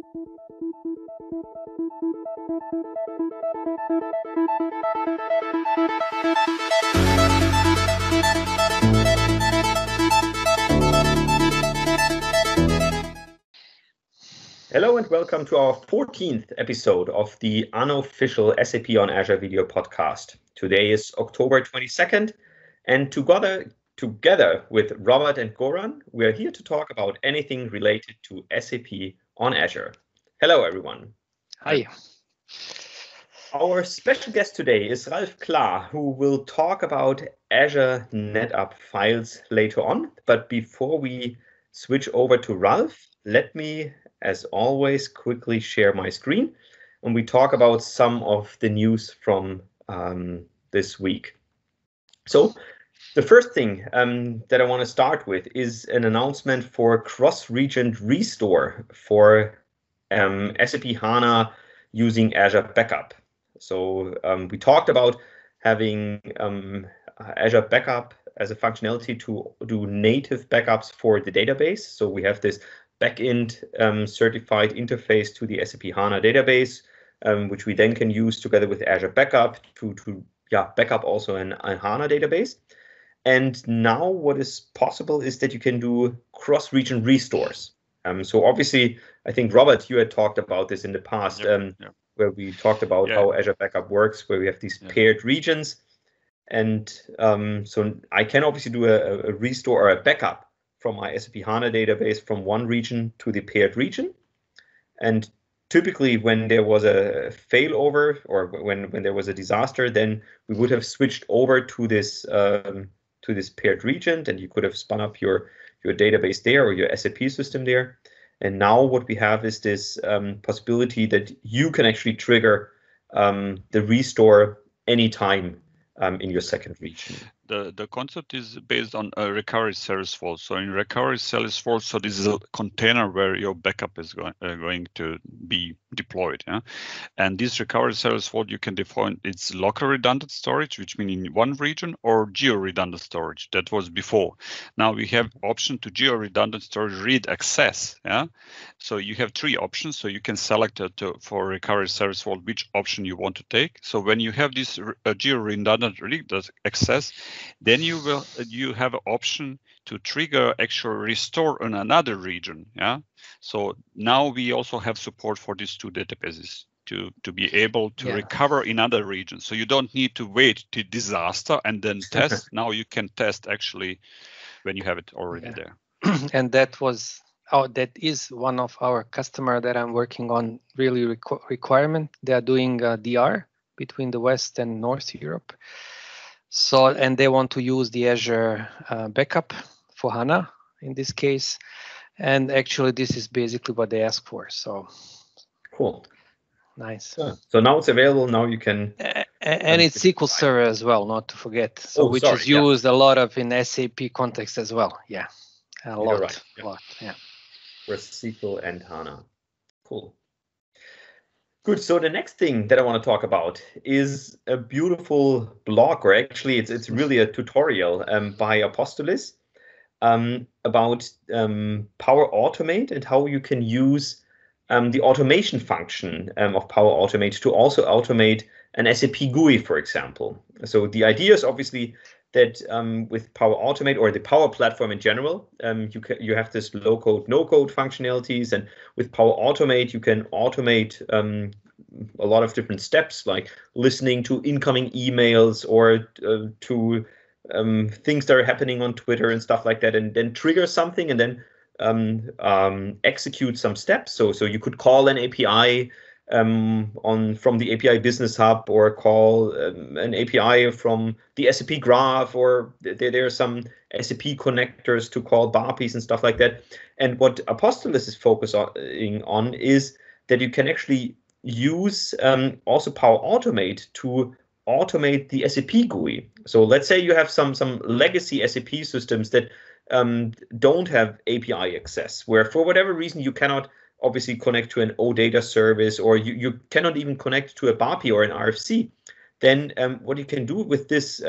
Hello and welcome to our 14th episode of the unofficial SAP on Azure video podcast. Today is October 22nd, and together with Robert and Goran, we are here to talk about anything related to SAP on Azure. Hello, everyone. Hi. Our special guest today is Ralf Klahr, who will talk about Azure NetApp files later on. But before we switch over to Ralf, let me, as always, quickly share my screen and we talk about some of the news from this week. So the first thing that I want to start with is an announcement for cross-region restore for SAP HANA using Azure Backup. So we talked about having Azure Backup as a functionality to do native backups for the database. So we have this backend certified interface to the SAP HANA database, which we then can use together with Azure Backup to backup also an HANA database. And now what is possible is that you can do cross-region restores. So obviously, I think, Robert, you had talked about this in the past, where we talked about how Azure Backup works, where we have these paired regions. And so I can obviously do a restore or a backup from my SAP HANA database from one region to the paired region. And typically when there was a failover or when there was a disaster, then we would have switched over to this paired region, and you could have spun up your database there or your SAP system there. And now what we have is this possibility that you can actually trigger the restore anytime in your second region. The concept is based on a recovery service fault. So in recovery service fault, so this is a container where your backup is going to be deployed. Yeah? And this recovery service fault, you can define its local redundant storage, which means in one region, or geo-redundant storage. That was before. Now we have option to geo-redundant storage read access. Yeah. So you have three options. So you can select for recovery service fault which option you want to take. So when you have this geo-redundant read access, then you have an option to trigger actual restore in another region. Yeah. So now we also have support for these two databases to be able to recover in other regions. So you don't need to wait to disaster and then test. Now you can test actually when you have it already there. And that is one of our customer that I'm working on really requirement. They are doing DR between the West and North Europe. So, and they want to use the Azure backup for HANA in this case. And actually, this is basically what they ask for. So cool. Nice. So now it's available. Now you can. And it's SQL Server as well, not to forget. So which is used a lot of in SAP context as well. Yeah. A lot. Right. Lot. Yeah. For SQL and HANA. Cool. Good. So the next thing that I want to talk about is a beautiful blog, or actually it's really a tutorial by Apostolis about Power Automate and how you can use the automation function of Power Automate to also automate an SAP GUI, for example. So the idea is obviously that with Power Automate or the Power Platform in general, you have this low-code, no-code functionalities, and with Power Automate you can automate a lot of different steps, like listening to incoming emails or to things that are happening on Twitter and stuff like that, and then trigger something and then execute some steps. So you could call an API from the API Business Hub, or call an API from the SAP Graph, or there are some SAP connectors to call BAPIs and stuff like that. And what Apostolis is focusing on is that you can actually use also Power Automate to automate the SAP GUI. So let's say you have some legacy SAP systems that don't have API access, where for whatever reason you cannot obviously connect to an OData service, or you cannot even connect to a BAPI or an RFC. Then what you can do with this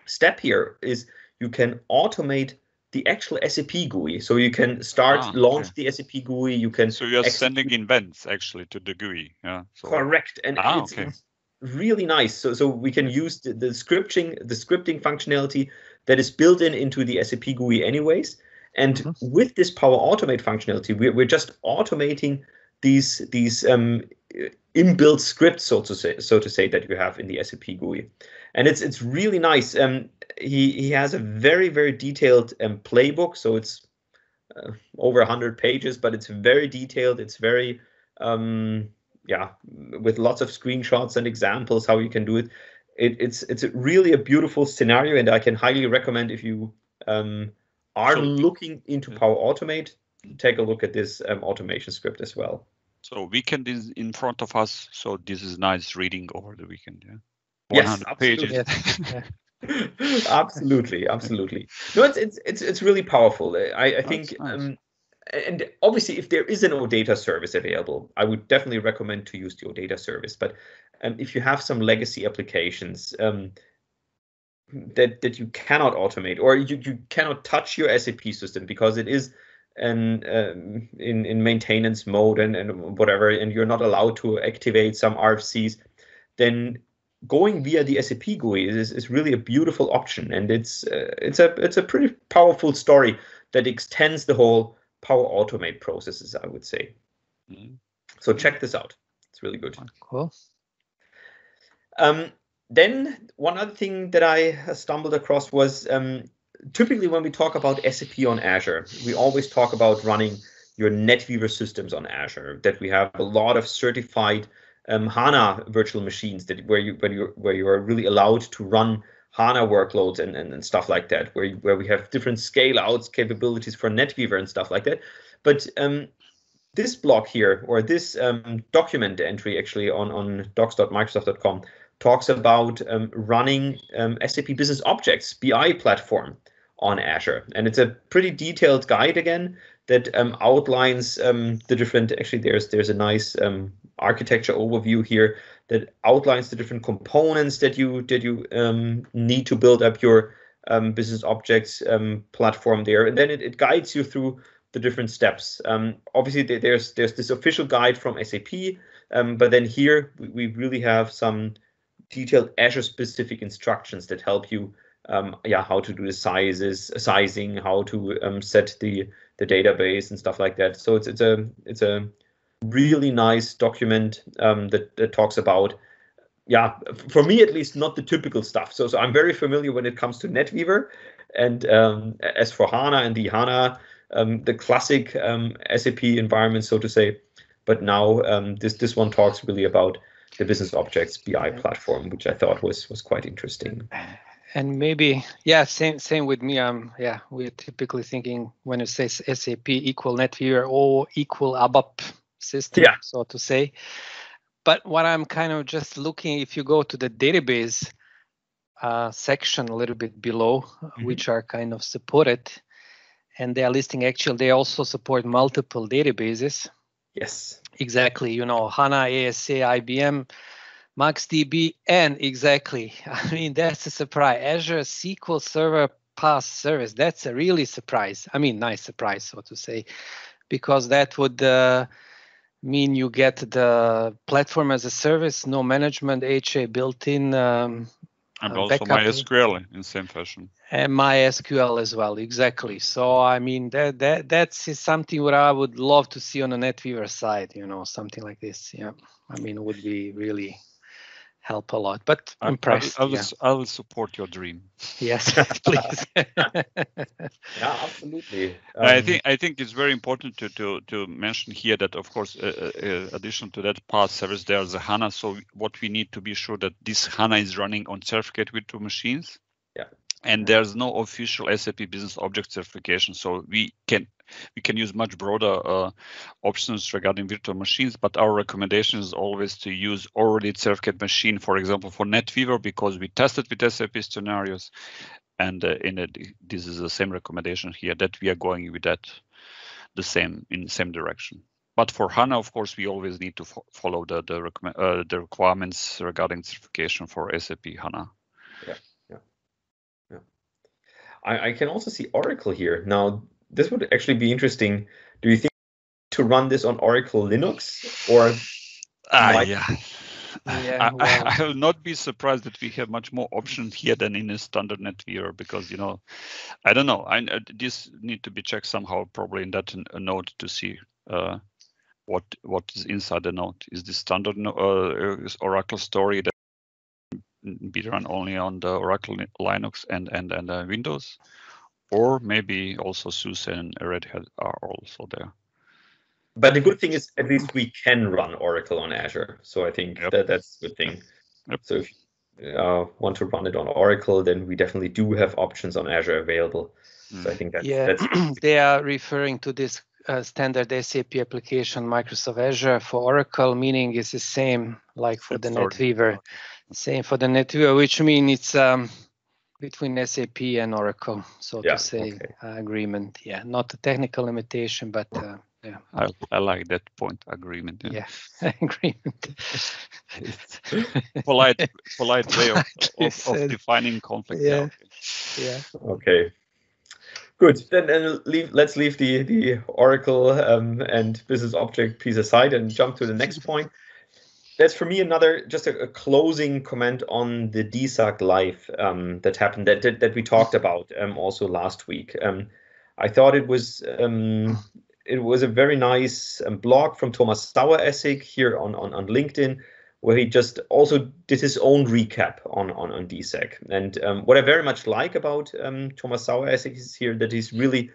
step here is you can automate the actual SAP GUI. So you can start, launch the SAP GUI. You can. So you're sending events actually to the GUI. Yeah. So. Correct, and it's really nice. So we can use the scripting functionality that is built into the SAP GUI anyways. And with this Power Automate functionality, we're just automating these inbuilt scripts, so to say, that you have in the SAP GUI, and it's really nice. He has a very, very detailed playbook, so it's over 100 pages, but it's very detailed. It's very with lots of screenshots and examples how you can do it. It's really a beautiful scenario, and I can highly recommend if you are looking into Power Automate, take a look at this automation script as well. So weekend is in front of us, so this is nice reading over the weekend. Yeah. 100 pages. Yes. absolutely. No, it's really powerful. I think, nice. And obviously, if there is an OData service available, I would definitely recommend to use the OData service. But if you have some legacy applications that you cannot automate, or you cannot touch your SAP system because it is in maintenance mode and whatever, and you're not allowed to activate some RFCs, then going via the SAP GUI is really a beautiful option, and it's a pretty powerful story that extends the whole Power Automate processes, I would say. So check this out; it's really good. Cool. Then one other thing that I stumbled across was typically when we talk about SAP on Azure, we always talk about running your NetWeaver systems on Azure, that we have a lot of certified HANA virtual machines where you are really allowed to run HANA workloads and stuff like that, where we have different scale outs capabilities for NetWeaver and stuff like that. But this blog here, or this document entry actually on docs.microsoft.com, talks about running SAP BusinessObjects BI platform on Azure. And it's a pretty detailed guide again that outlines the different, actually there's a nice architecture overview here that outlines the different components that you need to build up your BusinessObjects platform there. And then it guides you through the different steps. Obviously there's this official guide from SAP, but then here we really have some detailed Azure specific instructions that help you how to do the sizing, how to set the database and stuff like that. So it's a really nice document that talks about, for me at least, not the typical stuff. So I'm very familiar when it comes to NetWeaver and as for HANA and the HANA, the classic SAP environment, so to say. But now this one talks really about the BusinessObjects BI platform, which I thought was quite interesting. And maybe, same with me. We're typically thinking when it says SAP equal NetWeaver or equal ABAP system, so to say. But what I'm kind of just looking, if you go to the database section a little bit below, which are kind of supported, and they are listing actually, they also support multiple databases. Yes. Exactly. HANA, ASA, IBM, MaxDB, and exactly. I mean, that's a surprise. Azure SQL Server PaaS service. That's a really surprise. I mean, nice surprise, so to say, because that would mean you get the platform as a service, no management, HA built in. And also MySQL in same fashion. And MySQL as well, exactly. So I mean that's something what I would love to see on a NetWeaver side, something like this. Yeah, I mean it would be really help a lot. But impressed. I will support your dream. Yes, please. Yeah, absolutely. I think it's very important to mention here that, of course, addition to that PaaS service, there's a HANA. So what we need to be sure that this HANA is running on certificate virtual machines. Yeah. And there's no official SAP BusinessObjects certification. So we can use much broader options regarding virtual machines, but our recommendation is always to use already certificate machine, for example, for NetWeaver, because we tested with SAP scenarios. And this is the same recommendation here, that we are going with that in the same direction. But for HANA, of course, we always need to follow the requirements regarding certification for SAP HANA. Yeah. I can also see Oracle here. Now, this would actually be interesting. Do you think to run this on Oracle Linux or? Yeah. Yeah, well, I will not be surprised that we have much more options here than in a standard NetWeaver, because I don't know. This need to be checked somehow, probably in that node to see what is inside the node. Is the standard is Oracle story that be run only on the Oracle Linux and Windows, or maybe also SUSE and Red Hat are also there. But the good thing is at least we can run Oracle on Azure. So I think that's a good thing. Yep. So if you want to run it on Oracle, then we definitely do have options on Azure available. So I think that's they are referring to this standard SAP application, Microsoft Azure for Oracle, meaning it's the same like for the NetWeaver. Same for the NetWeaver, which means it's between SAP and Oracle, so to say, agreement. Yeah, not a technical limitation, but yeah. I like that point, agreement. Yeah, agreement. polite way of defining conflict. Yeah. Okay. Good. Then let's leave the Oracle and business object piece aside and jump to the next point. That's for me just a closing comment on the DSAGLive that happened that we talked about also last week. I thought it was a very nice blog from Thomas Saueressig here on LinkedIn, where he just also did his own recap on DSAG. And what I very much like about Thomas Saueressig is here that he's really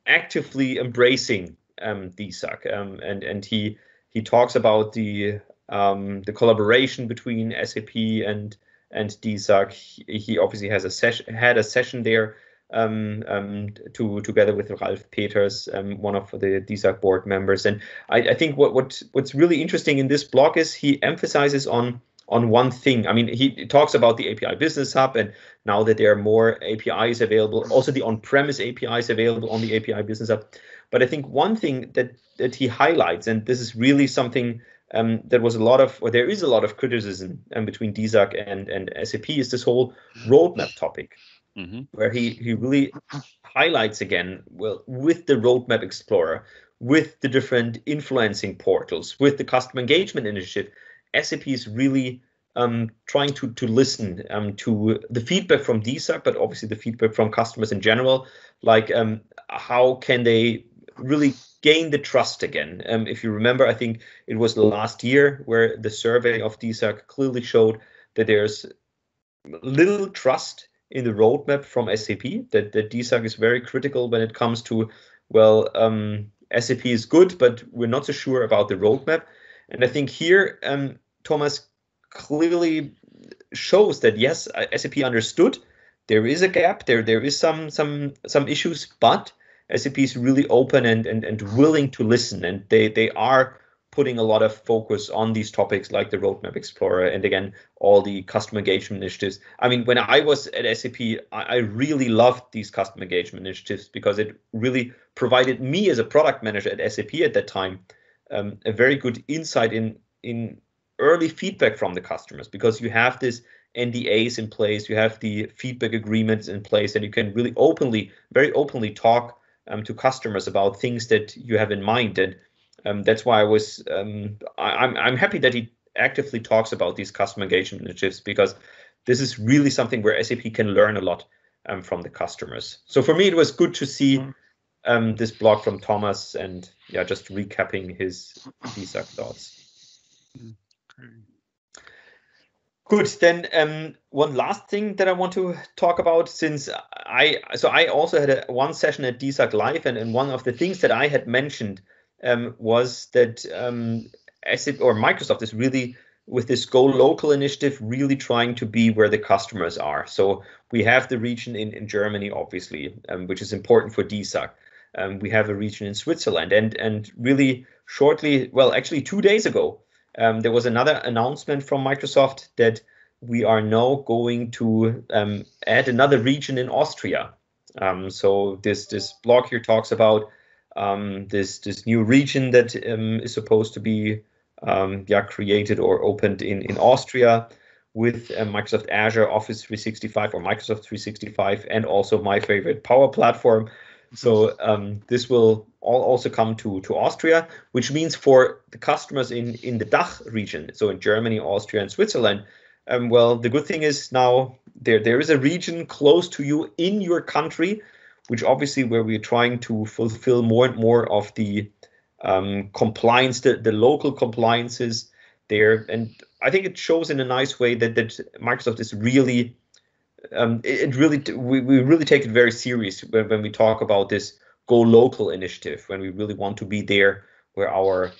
actively embracing DSAG, and he talks about the collaboration between SAP and DSAG. He obviously has had a session there together with Ralf Peters, one of the DSAG board members. And I think what's really interesting in this blog is he emphasizes on one thing. I mean, he talks about the API Business Hub, and now that there are more APIs available, also the on-premise APIs available on the API Business Hub. But I think one thing that he highlights, and this is really something there is a lot of criticism between DSAG and SAP, is this whole roadmap topic. Mm-hmm. Where he really highlights again, well, with the Roadmap Explorer, with the different influencing portals, with the customer engagement initiative, SAP is really trying to listen to the feedback from DSAG, but obviously the feedback from customers in general, like how can they really gain the trust again. If you remember, I think it was last year where the survey of DSAG clearly showed that there's little trust in the roadmap from SAP, that DSAG is very critical when it comes to, well, SAP is good, but we're not so sure about the roadmap. And I think here, Thomas clearly shows that, yes, SAP understood there is a gap, there is some issues, but SAP is really open and willing to listen, and they are putting a lot of focus on these topics like the Roadmap Explorer and again all the customer engagement initiatives. I mean, when I was at SAP, I really loved these customer engagement initiatives because it really provided me as a product manager at SAP at that time a very good insight in early feedback from the customers, because you have this NDAs in place, you have the feedback agreements in place, and you can really very openly talk to customers about things that you have in mind. And that's why I'm happy that he actively talks about these customer engagement initiatives, because this is really something where SAP can learn a lot from the customers. So for me, it was good to see this blog from Thomas, and just recapping his DSAG thoughts. Good. Then one last thing that I want to talk about, since I also had one session at DSAGLive, and one of the things that I had mentioned was that SAP or Microsoft is really, with this Go Local initiative, really trying to be where the customers are. So we have the region in Germany, obviously, which is important for DSAG. We have a region in Switzerland, and really shortly, well, actually 2 days ago, there was another announcement from Microsoft that we are now going to add another region in Austria. So this blog here talks about this new region that is supposed to be created or opened in Austria, with Microsoft Azure, Office 365 or Microsoft 365, and also my favorite Power Platform. So this will also come to Austria, which means for the customers in the DACH region, so in Germany, Austria, and Switzerland, well, the good thing is now there is a region close to you in your country, which obviously where we're trying to fulfill more and more of the compliance, the local compliances there. And I think it shows in a nice way that Microsoft is really, we really take it very serious when we talk about this Go Local initiative, when we really want to be there where our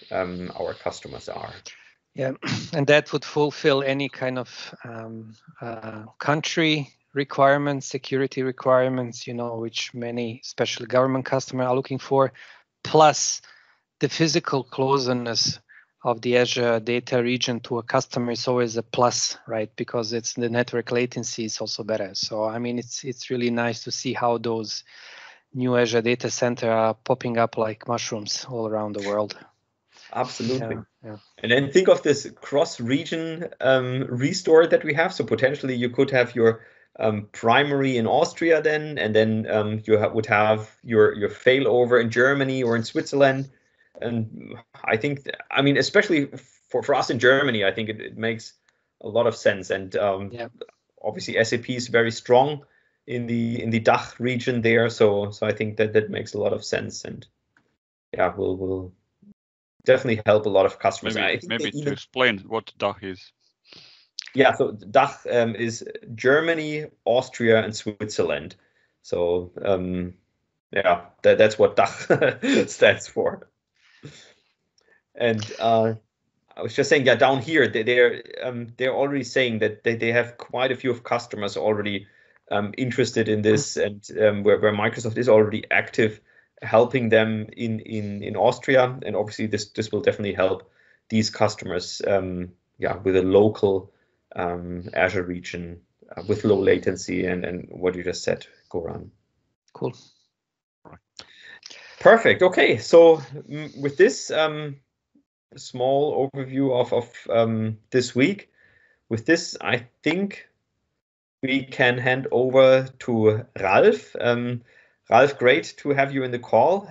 customers are. Yeah, and that would fulfill any kind of country requirements, security requirements, which many, especially government customers, are looking for, plus the physical closeness of the Azure data region to a customer is always a plus, right? Because it's the network latency is also better. So I mean, it's really nice to see how those new Azure data center are popping up like mushrooms all around the world. Absolutely. Yeah. And then think of this cross-region restore that we have. So potentially you could have your primary in Austria then, and then you would have your failover in Germany or in Switzerland. And I think, I mean, especially for us in Germany, I think it makes a lot of sense. And obviously SAP is very strong in the DACH region there. So I think that makes a lot of sense. And yeah, we'll definitely help a lot of customers. Maybe to explain what DACH is. Yeah, so DACH is Germany, Austria, and Switzerland. So yeah, that's what DACH stands for. And I was just saying, yeah, down here they're already saying that they have quite a few of customers already interested in this, and where Microsoft is already active, helping them in Austria, and obviously this will definitely help these customers, with a local Azure region with low latency and what you just said, Goran. Cool. Perfect. Okay, so with this small overview of this week, with this I think we can hand over to Ralf. Ralf, great to have you in the call.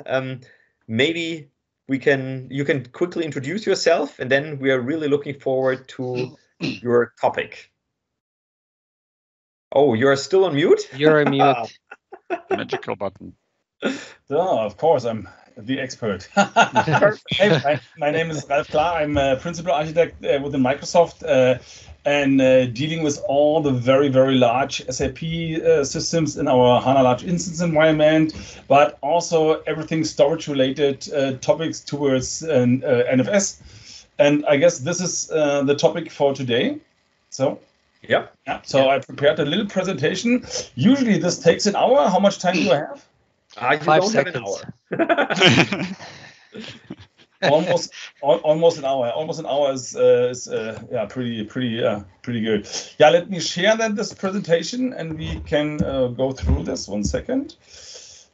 Maybe you can quickly introduce yourself, and then we are really looking forward to your topic. Oh, you're still on mute? You're on mute. Magical button. So, of course, I'm the expert. Hey, my name is Ralf Klahr. I'm a principal architect within Microsoft and dealing with all the very, very large SAP systems in our HANA large instance environment, but also everything storage related topics towards NFS. And I guess this is the topic for today. So. Yeah. So I prepared a little presentation. Usually this takes an hour. How much time do I have? You 5 don't seconds. Have an hour. almost an hour. Almost an hour is pretty good. Yeah, let me share this presentation and we can go through this. 1 second.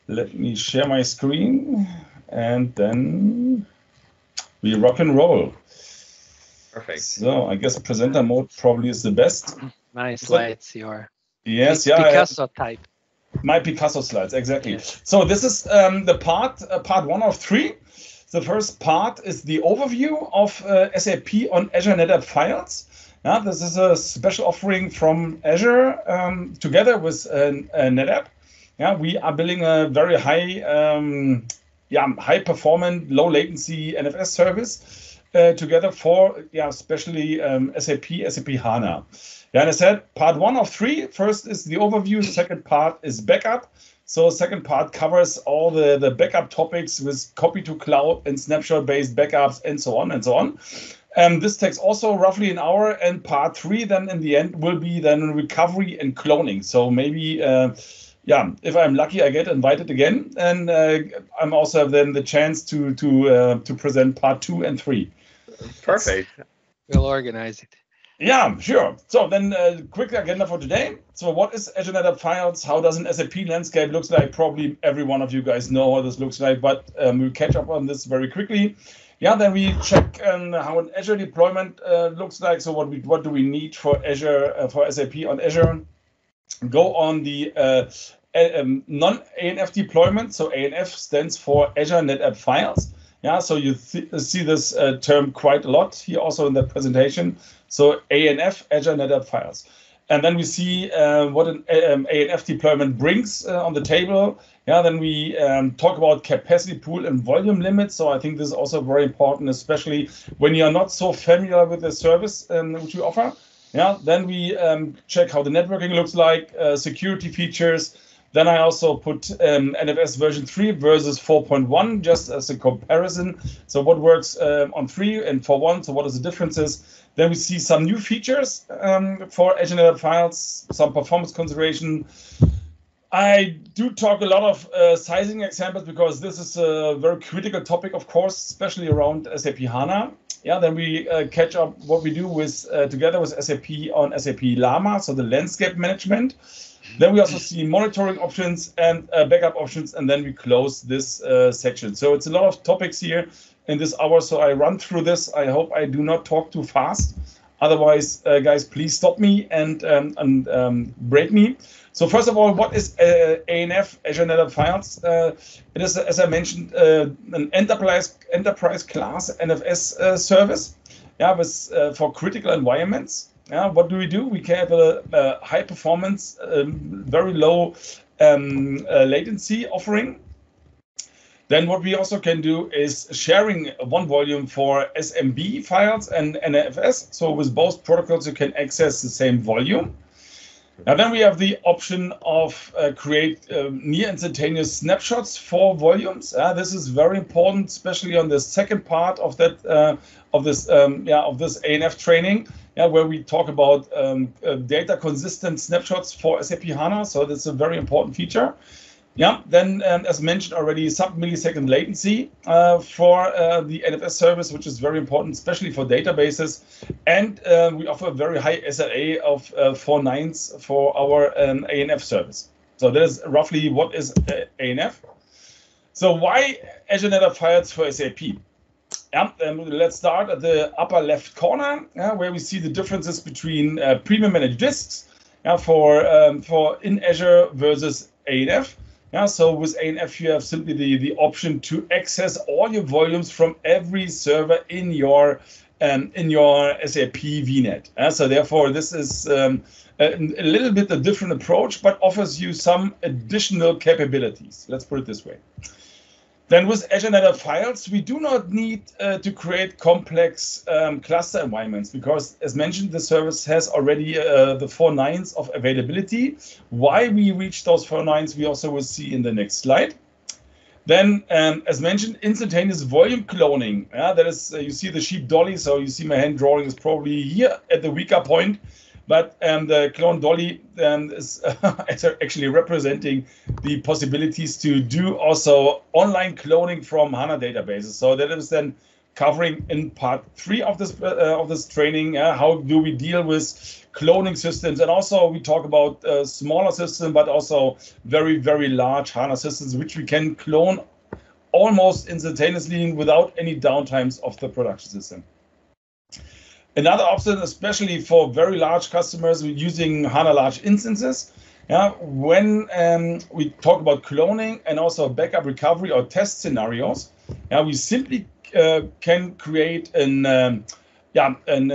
Let me share my screen and then we rock and roll. Perfect. So I guess presenter mode probably is the best. Nice slides, your Picasso type. My Picasso slides, exactly. Yes. So this is the part 1 of 3. The first part is the overview of SAP on Azure NetApp files. This is a special offering from Azure together with NetApp. We are building a very high performant, low latency NFS service together for especially SAP HANA. And I said part 1 of 3. First is the overview. Second part is backup. So second part covers all the backup topics with copy to cloud and snapshot-based backups and so on and so on. This takes also roughly an hour. And part 3 then in the end will be then recovery and cloning. So maybe if I'm lucky, I get invited again, and I'm also have then the chance to present part 2 and 3. Perfect. We'll organize it. Yeah, sure. So then quick agenda for today. So what is Azure NetApp Files? How does an SAP landscape looks like? Probably every one of you guys know how this looks like, but we'll catch up on this very quickly. Yeah, then we check how an Azure deployment looks like. So what do we need for Azure, for SAP on Azure? Go on the non-ANF deployment. So ANF stands for Azure NetApp Files. Yeah, so you see this term quite a lot here also in the presentation. So ANF, Azure NetApp Files. And then we see what an ANF deployment brings on the table. Yeah, then we talk about capacity pool and volume limits. So I think this is also very important, especially when you are not so familiar with the service which we offer. Yeah, then we check how the networking looks like, security features. Then I also put NFS version 3 versus 4.1 just as a comparison. So what works on 3 and 4.1, so what are the differences? Then we see some new features for Azure NetApp Files, some performance consideration. I do talk a lot of sizing examples because this is a very critical topic, of course, especially around SAP HANA. Yeah, then we catch up what we do with together with SAP on SAP LaMa, so the landscape management. Then we also see monitoring options and backup options, and then we close this section. So it's a lot of topics here in this hour, so I run through this. I hope I do not talk too fast. Otherwise, guys, please stop me and break me. So first of all, what is ANF, Azure NetApp Files? It is, as I mentioned, an enterprise class NFS service, yeah, with, for critical environments. Yeah, what do? We can have a high performance, very low latency offering. Then what we also can do is sharing one volume for SMB files and NFS. So with both protocols, you can access the same volume. Now then we have the option of create near instantaneous snapshots for volumes. This is very important, especially on the second part of that of this ANF training, where we talk about data consistent snapshots for SAP HANA. So that's a very important feature. Yeah, then as mentioned already, sub-millisecond latency for the NFS service, which is very important, especially for databases. And we offer a very high SLA of 4 nines for our ANF service. So that is roughly what is ANF. So why Azure NetApp Files for SAP? Yeah, let's start at the upper left corner, where we see the differences between premium managed disks for in Azure versus ANF. Yeah, so with ANF, you have simply the option to access all your volumes from every server in your SAP VNet. So therefore, this is a little bit a different approach, but offers you some additional capabilities. Let's put it this way. Then with Azure NetApp Files, we do not need to create complex cluster environments because, as mentioned, the service has already the 4 nines of availability. Why we reach those 4 nines, we also will see in the next slide. Then, as mentioned, instantaneous volume cloning. That is, you see the sheep dolly, so you see my hand drawing is probably here at the weaker point. But the clone dolly is actually representing the possibilities to do also online cloning from HANA databases. So that is then covering in part 3 of this training. How do we deal with cloning systems? And also we talk about smaller systems, but also very, very large HANA systems, which we can clone almost instantaneously without any downtimes of the production system. Another option, especially for very large customers using HANA large instances, when we talk about cloning and also backup recovery or test scenarios, we simply can create a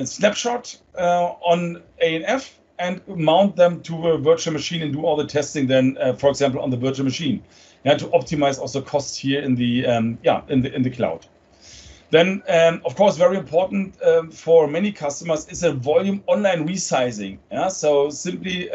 snapshot on ANF and mount them to a virtual machine and do all the testing then, for example, on the virtual machine, to optimize also costs here in the in the cloud. Then, of course, very important for many customers is a volume online resizing. So simply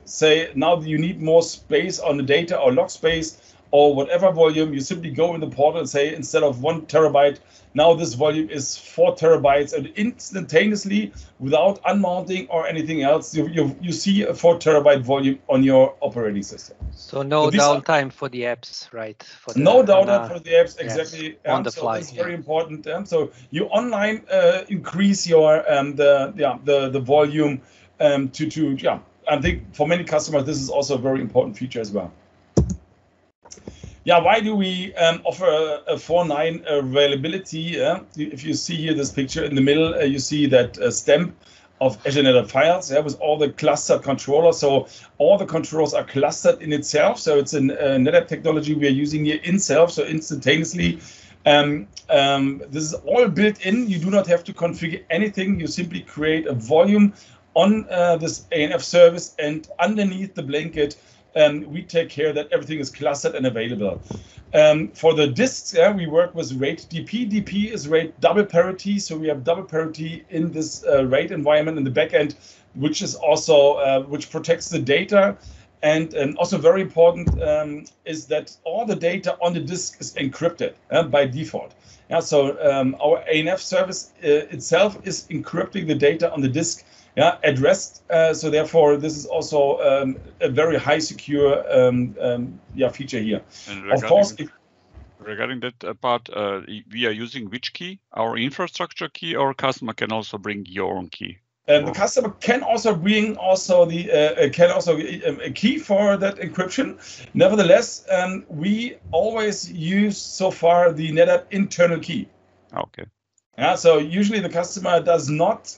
say now you need more space on the data or log space or whatever volume, you simply go in the portal and say instead of 1 terabyte, now this volume is 4 terabytes, and instantaneously, without unmounting or anything else, you see a 4 terabyte volume on your operating system. So no downtime for the apps, right? For the no downtime for the apps, exactly. Yes, on the fly. So that's very important. So you online increase your the volume I think for many customers this is also a very important feature as well. Yeah, why do we offer a 4.9 availability? If you see here this picture in the middle, you see that stamp of Azure NetApp files with all the clustered controllers. So all the controllers are clustered in itself. So it's a NetApp technology we are using here in self, so instantaneously. This is all built in. You do not have to configure anything. You simply create a volume on this ANF service, and underneath the blanket, we take care that everything is clustered and available. For the disks, we work with RAID DP. DP is RAID double parity, so we have double parity in this RAID environment in the backend, which is also which protects the data. And also very important is that all the data on the disk is encrypted by default. Yeah, so our ANF service itself is encrypting the data on the disk, at rest. So therefore, this is also a very high secure feature here. And of course, regarding that part, we are using which key? Our infrastructure key, or customer can also bring your own key? The customer can also bring a key for that encryption. Nevertheless, we always use so far the NetApp internal key. Okay. Yeah, so usually the customer does not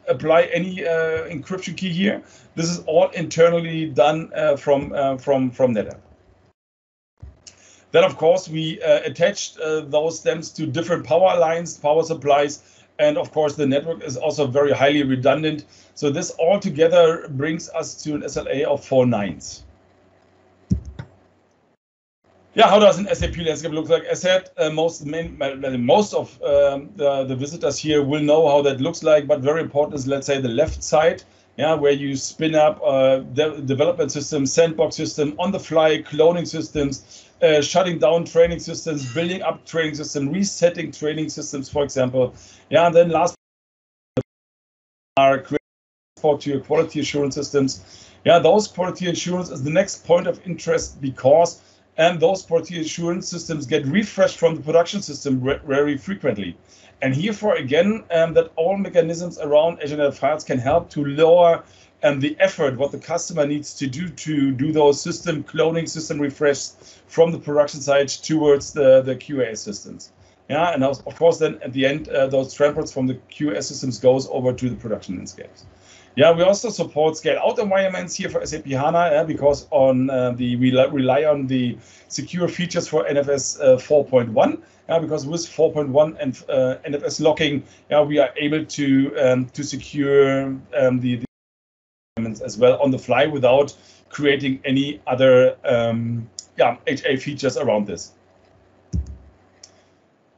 apply any encryption key here. This is all internally done from NetApp. Then, of course, we attached those stamps to different power lines, power supplies, and of course, the network is also very highly redundant. So this all together brings us to an SLA of 4 nines. Yeah, how does an SAP landscape look like? As said, most of the visitors here will know how that looks like, but very important is, let's say, the left side, where you spin up development systems, sandbox system, on-the-fly cloning systems, shutting down training systems, building up training systems, resetting training systems, for example. Yeah, and then last are support to your quality assurance systems. Yeah, those quality assurance is the next point of interest, because those quality assurance systems get refreshed from the production system very frequently. And herefore, again, that all mechanisms around Azure NetApp Files can help to lower the effort what the customer needs to do those system cloning, system refresh from the production side towards the QAS systems. Yeah, and of course, then at the end, those transports from the QAS systems goes over to the production landscapes. Yeah, we also support scale-out environments here for SAP HANA, because we rely on the secure features for NFS 4.1. Because with 4.1 and NFS locking, we are able to secure the environments as well on the fly without creating any other HA features around this.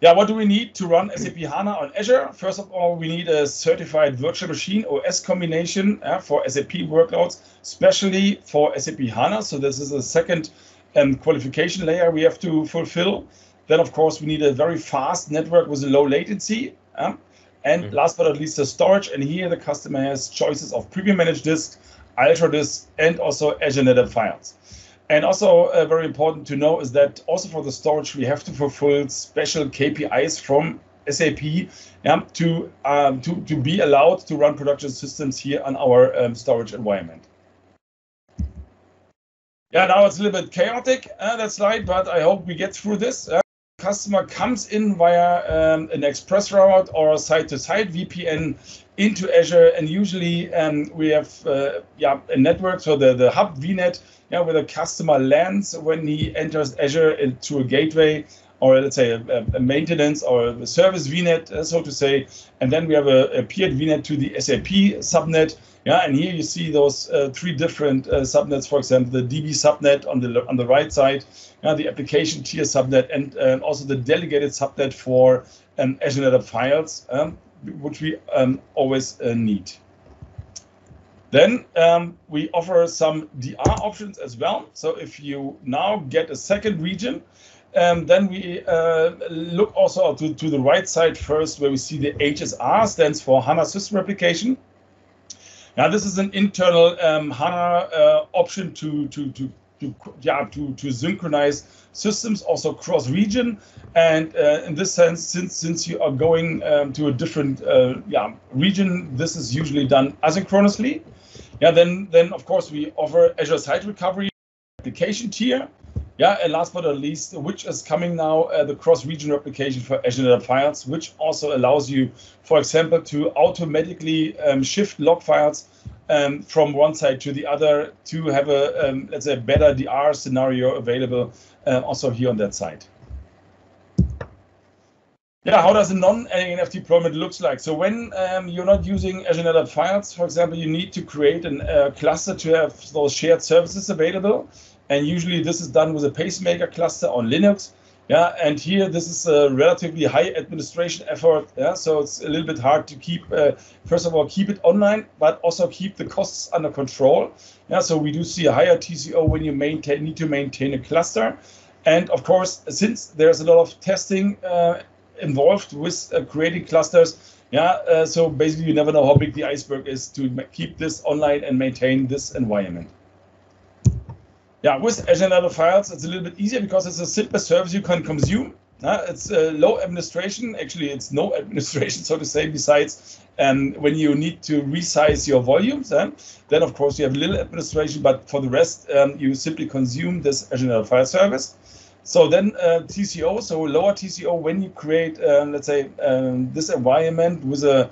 Yeah, what do we need to run SAP HANA on Azure? First of all, we need a certified virtual machine OS combination for SAP workloads, especially for SAP HANA. So this is a second qualification layer we have to fulfill. Then, of course, we need a very fast network with a low latency. And last but not least, the storage. And here the customer has choices of premium managed disk, Ultra disk, and also Azure NetApp Files. And also very important to know is that also for the storage, we have to fulfill special KPIs from SAP to be allowed to run production systems here on our storage environment. Yeah, now it's a little bit chaotic, that slide, but I hope we get through this. Customer comes in via an express route or site-to-site VPN into Azure, and usually we have a network, so the hub VNet, where the customer lands when he enters Azure into a gateway, or let's say a maintenance or a service VNet, so to say, and then we have a peered VNet to the SAP subnet. Yeah, and here you see those 3 different subnets. For example, the DB subnet on the right side, the application tier subnet, and also the delegated subnet for Azure NetApp Files, which we always need. Then we offer some DR options as well. So if you now get a second region, then we look also to the right side first, where we see the HSR, stands for HANA System Replication. Now this is an internal HANA option to synchronize systems also cross-region, and in this sense, since you are going to a different region, this is usually done asynchronously. Yeah, then of course we offer Azure Site Recovery application tier. Yeah, and last but not least, which is coming now, the cross-region replication for Azure NetApp files, which also allows you, for example, to automatically shift log files from one side to the other to have a, let's say, better DR scenario available also here on that side. Yeah, how does a non-ANF deployment looks like? So when you're not using Azure NetApp files, for example, you need to create a cluster to have those shared services available. And usually this is done with a pacemaker cluster on Linux. Yeah, and here this is a relatively high administration effort. Yeah, so it's a little bit hard to keep, first of all, keep it online, but also keep the costs under control. Yeah, so we do see a higher TCO when you need to maintain a cluster. And of course, since there's a lot of testing involved with creating clusters, yeah, so basically you never know how big the iceberg is to keep this online and maintain this environment. Yeah, with Azure NetApp files, it's a little bit easier because it's a simple service you can consume. It's low administration. Actually, it's no administration, so to say, besides when you need to resize your volumes. Then, of course, you have a little administration, but for the rest, you simply consume this Azure NetApp file service. So then TCO, so lower TCO when you create, let's say, this environment with a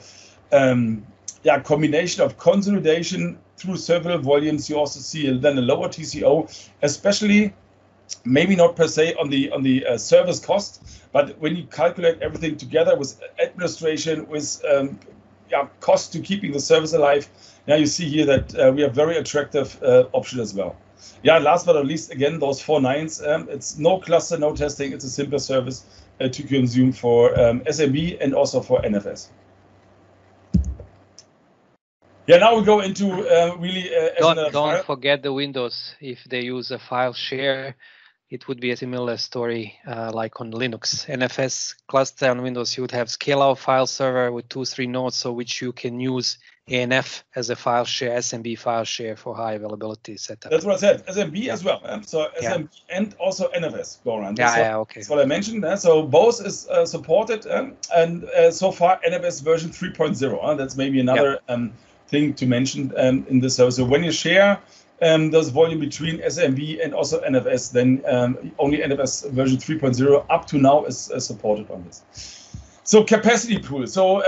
combination of consolidation through several volumes, you also see then a lower TCO, especially maybe not per se on the service cost, but when you calculate everything together with administration, with cost to keeping the service alive, now you see here that we have very attractive option as well. Yeah, last but not least, again, those 4 nines, it's no cluster, no testing, it's a simple service to consume for SMB and also for NFS. Yeah, now we go into really. Don't forget the Windows. If they use a file share, it would be a similar story like on Linux. NFS cluster on Windows, you would have scale-out file server with 2-3 nodes, so which you can use ANF as a file share, SMB file share for high availability setup. That's what I said, SMB as well. So SMB and also NFS go around. Okay. That's what I mentioned. So both is supported, and so far NFS version 3.0. That's maybe another thing to mention in this service. So when you share those volume between SMB and also NFS, then only NFS version 3.0 up to now is supported on this. So capacity pool. So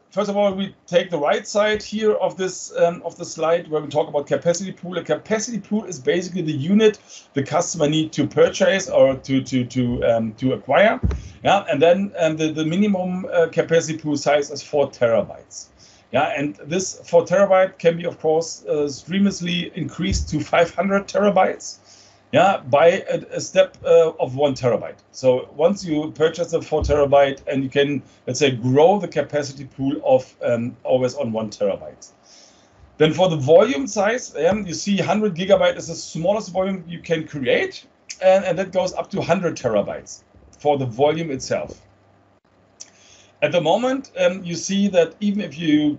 first of all, we take the right side here of this of the slide where we talk about capacity pool. A capacity pool is basically the unit the customer need to purchase or to acquire. Yeah, and then the minimum capacity pool size is 4 terabytes. Yeah, and this 4 terabyte can be, of course, streamlessly increased to 500 terabytes. Yeah, by a step of 1 terabyte. So once you purchase a 4 terabyte, and you can, let's say, grow the capacity pool of always on 1 terabyte. Then for the volume size, you see 100 gigabyte is the smallest volume you can create, and that goes up to 100 terabytes for the volume itself. At the moment, you see that even if you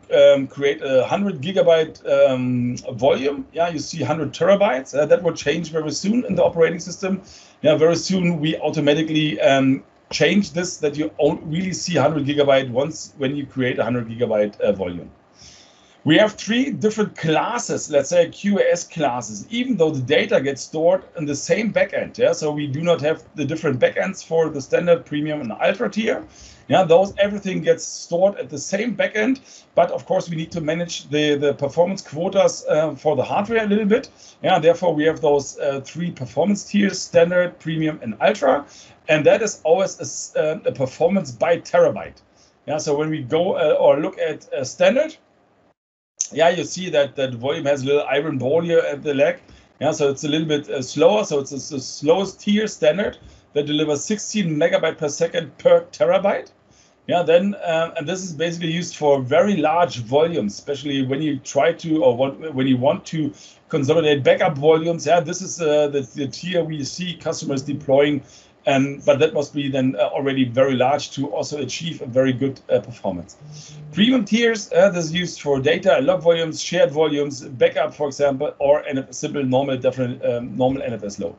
create a 100 gigabyte volume, you see 100 terabytes. That will change very soon in the operating system. Yeah, very soon we automatically change this, that you really see 100 gigabyte once when you create a 100 gigabyte volume. We have 3 different classes, let's say QoS classes, even though the data gets stored in the same backend. Yeah, so we do not have the different backends for the standard, premium, and ultra tier. Yeah, everything gets stored at the same backend, but of course we need to manage the performance quotas for the hardware a little bit. Yeah, therefore we have those 3 performance tiers: standard, premium, and ultra, and that is always a performance by terabyte. Yeah, so when we go or look at standard, you see that that volume has a little iron ball here at the leg. Yeah, so it's a little bit slower. So it's the slowest tier standard that delivers 16 megabyte per second per terabyte. Yeah, then and this is basically used for very large volumes, especially when you try to when you want to consolidate backup volumes. Yeah, this is the tier we see customers deploying, but that must be then already very large to also achieve a very good performance. Premium tiers, this is used for data and log volumes, shared volumes, backup, for example, or a simple normal NFS load.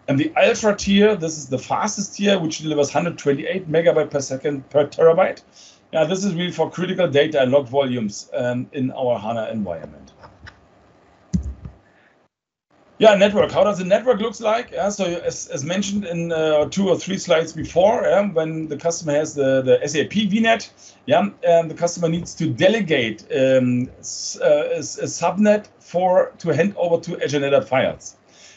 And the ultra tier, this is the fastest tier, which delivers 128 megabyte per second per terabyte. Yeah, this is really for critical data and log volumes in our HANA environment. Yeah, network. How does the network looks like? So as mentioned in 2 or 3 slides before, when the customer has the SAP VNet, the customer needs to delegate a subnet to hand over to Azure NetApp files.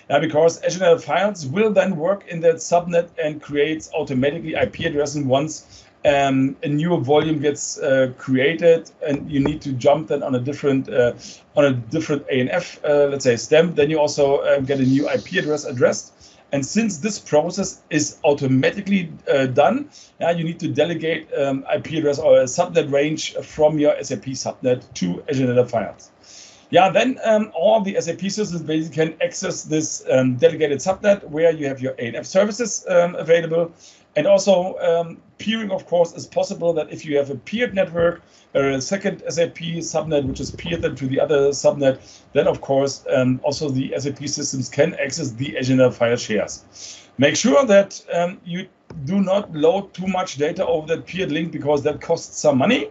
Because Azure NetApp files will then work in that subnet and creates automatically IP addresses once a new volume gets created, and you need to jump then on a different ANF, let's say, stem. Then you also get a new IP address addressed. And since this process is automatically done, you need to delegate IP address or a subnet range from your SAP subnet to Azure NetApp files. Then all the SAP systems basically can access this delegated subnet where you have your ANF services available. And also peering, of course, is possible that if you have a peered network or a second SAP subnet, which is peered then to the other subnet, then, of course, also the SAP systems can access the Azure NetApp file shares. Make sure that you do not load too much data over that peered link, because that costs some money.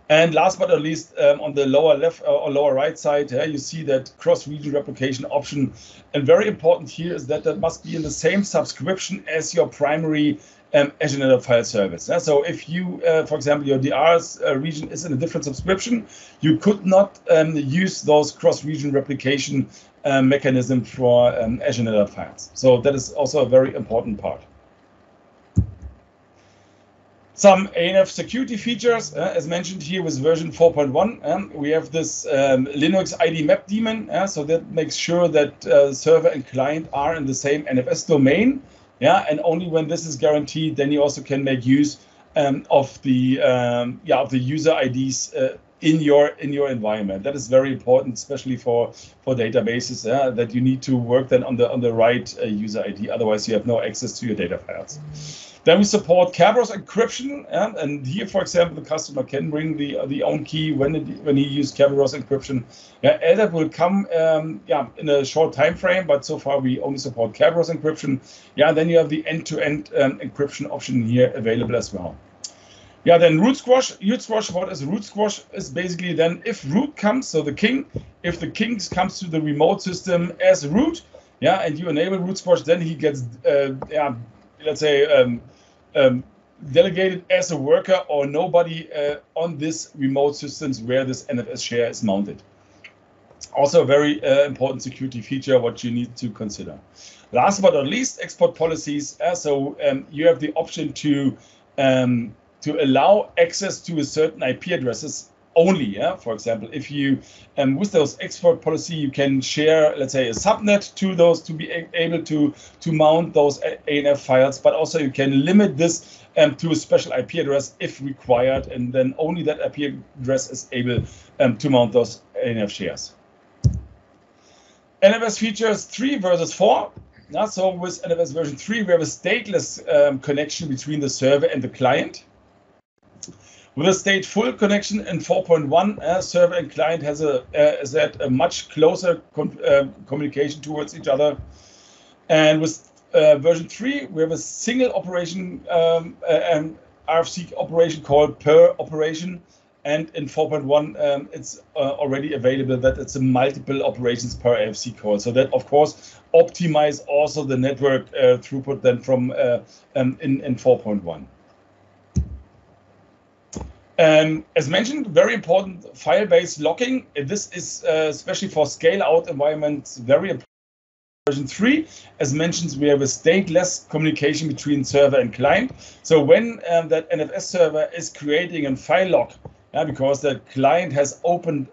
And last but not least, on the lower left or lower right side, you see that cross-region replication option. And very important here is that that must be in the same subscription as your primary Azure NetApp file service. So if you, for example, your DR's region is in a different subscription, you could not use those cross-region replication mechanism for Azure NetApp files. So that is also a very important part. Some ANF security features, as mentioned here with version 4.1, we have this Linux ID map daemon, so that makes sure that server and client are in the same NFS domain, and only when this is guaranteed, then you also can make use of the user IDs in your environment. That is very important, especially for databases, that you need to work then on the right user ID. Otherwise, you have no access to your data files. Then we support Kerberos encryption, and here, for example, the customer can bring the own key when he uses Kerberos encryption. LDAP will come in a short time frame, but so far we only support Kerberos encryption. Then you have the end-to-end encryption option here available as well. Then root squash. What is root squash? Is basically then if root comes, so the king, if the king comes to the remote system as root, and you enable root squash, then he gets let's say delegated as a worker or nobody on this remote systems where this NFS share is mounted. Also a very important security feature what you need to consider. Last but not least, export policies. So you have the option to allow access to a certain IP addresses only. For example, if you with those export policy, you can share, let's say, a subnet to those to be able to mount those ANF files, but also you can limit this to a special IP address if required, and then only that IP address is able to mount those ANF shares. NFS features 3 versus 4. So with NFS version 3, we have a stateless connection between the server and the client. With a stateful connection in 4.1, server and client has a much closer communication towards each other. And with version 3, we have a single operation, RFC operation called per operation. And in 4.1, it's already available that it's a multiple operations per RFC call. So that, of course, optimize also the network throughput then from in 4.1. As mentioned, very important file-based locking. This is especially for scale-out environments very important. Version 3, as mentioned, we have a stateless communication between server and client. So when that NFS server is creating a file lock, because the client has opened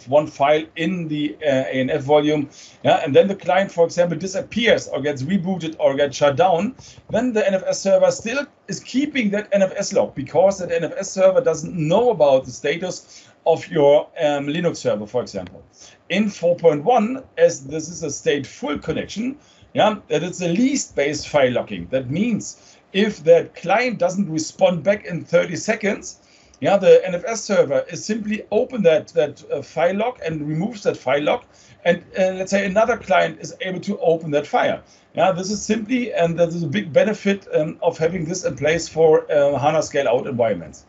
one file in the ANF volume, and then the client, for example, disappears or gets rebooted or gets shut down, then the NFS server still is keeping that NFS log, because that NFS server doesn't know about the status of your Linux server, for example. In 4.1, as this is a stateful connection, that it's a least-based file locking. That means if that client doesn't respond back in 30 seconds, the NFS server is simply open that file lock and removes that file lock, and let's say another client is able to open that file. This is simply, and that is a big benefit of having this in place for HANA scale-out environments.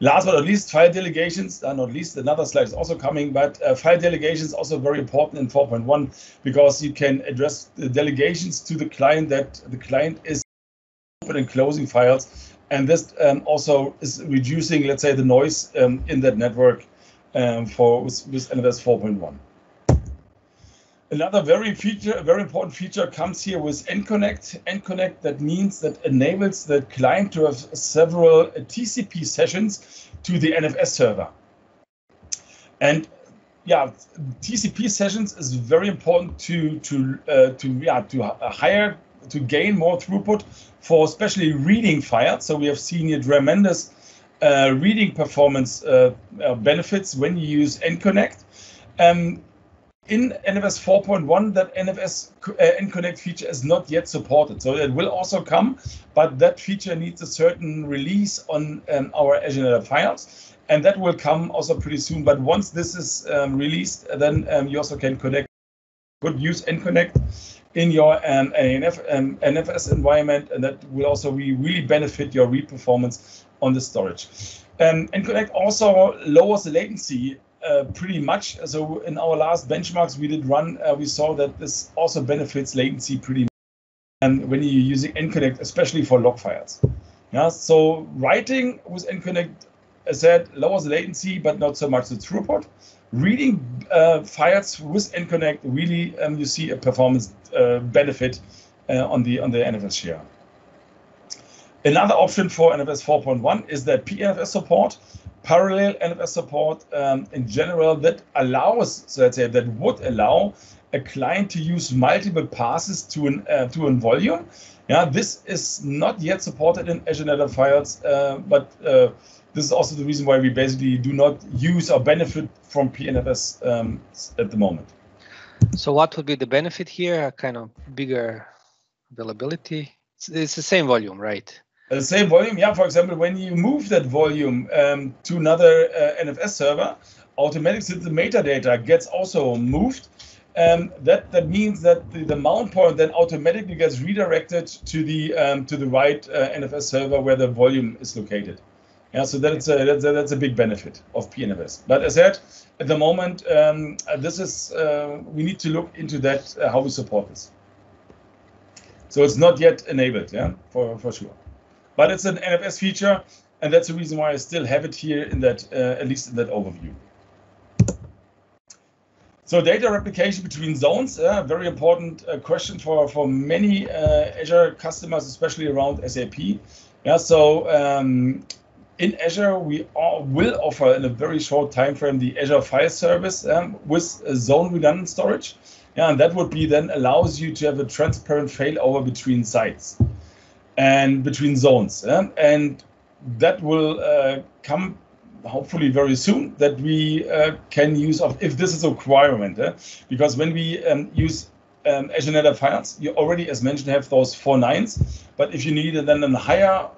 Last but not least, file delegations. Not least, another slide is also coming, but file delegations also very important in 4.1 because you can address the delegations to the client that the client is open and closing files, and this also is reducing, let's say, the noise in that network with NFS 4.1. Another very important feature comes here with NConnect. NConnect, that means that enables the client to have several TCP sessions to the NFS server. And yeah, TCP sessions is very important to gain more throughput for especially reading files. So we have seen here tremendous reading performance benefits when you use NConnect. In NFS 4.1, that NConnect feature is not yet supported. So it will also come, but that feature needs a certain release on our Azure NetApp files. And that will come also pretty soon. But once this is released, then you also can could use NConnect in your NFS environment. And that will also really benefit your read performance on the storage. NConnect also lowers the latency pretty much. So in our last benchmarks we did run, we saw that this also benefits latency pretty much when you're using NConnect, especially for log files. Yeah, so writing with NConnect, as I said, lowers the latency, but not so much the throughput. Reading files with NConnect, really you see a performance benefit on the NFS share. Another option for NFS 4.1 is that PNFS support. Parallel NFS support in general that allows, so let's say, that would allow a client to use multiple passes to an volume. Yeah, this is not yet supported in Azure NetApp files, but this is also the reason why we basically do not use or benefit from PNFS at the moment. So what would be the benefit here? A kind of bigger availability? It's the same volume, right? The same volume, yeah. For example, when you move that volume to another NFS server, automatically the metadata gets also moved. That means that the mount point then automatically gets redirected to the right NFS server where the volume is located. Yeah, so that's a big benefit of PNFS. But as I said, at the moment, this is we need to look into that how we support this. So it's not yet enabled, yeah, for sure. But it's an NFS feature, and that's the reason why I still have it here in that, at least in that overview. So data replication between zones, very important question for many Azure customers, especially around SAP. Yeah, so in Azure, we will offer in a very short time frame the Azure File Service with zone redundant storage. Yeah, and that would be then allows you to have a transparent failover between sites and between zones, and that will come hopefully very soon, that we can use if this is a requirement, because when we use Azure NetApp files, you already, as mentioned, have those 4 nines, but if you need then a higher,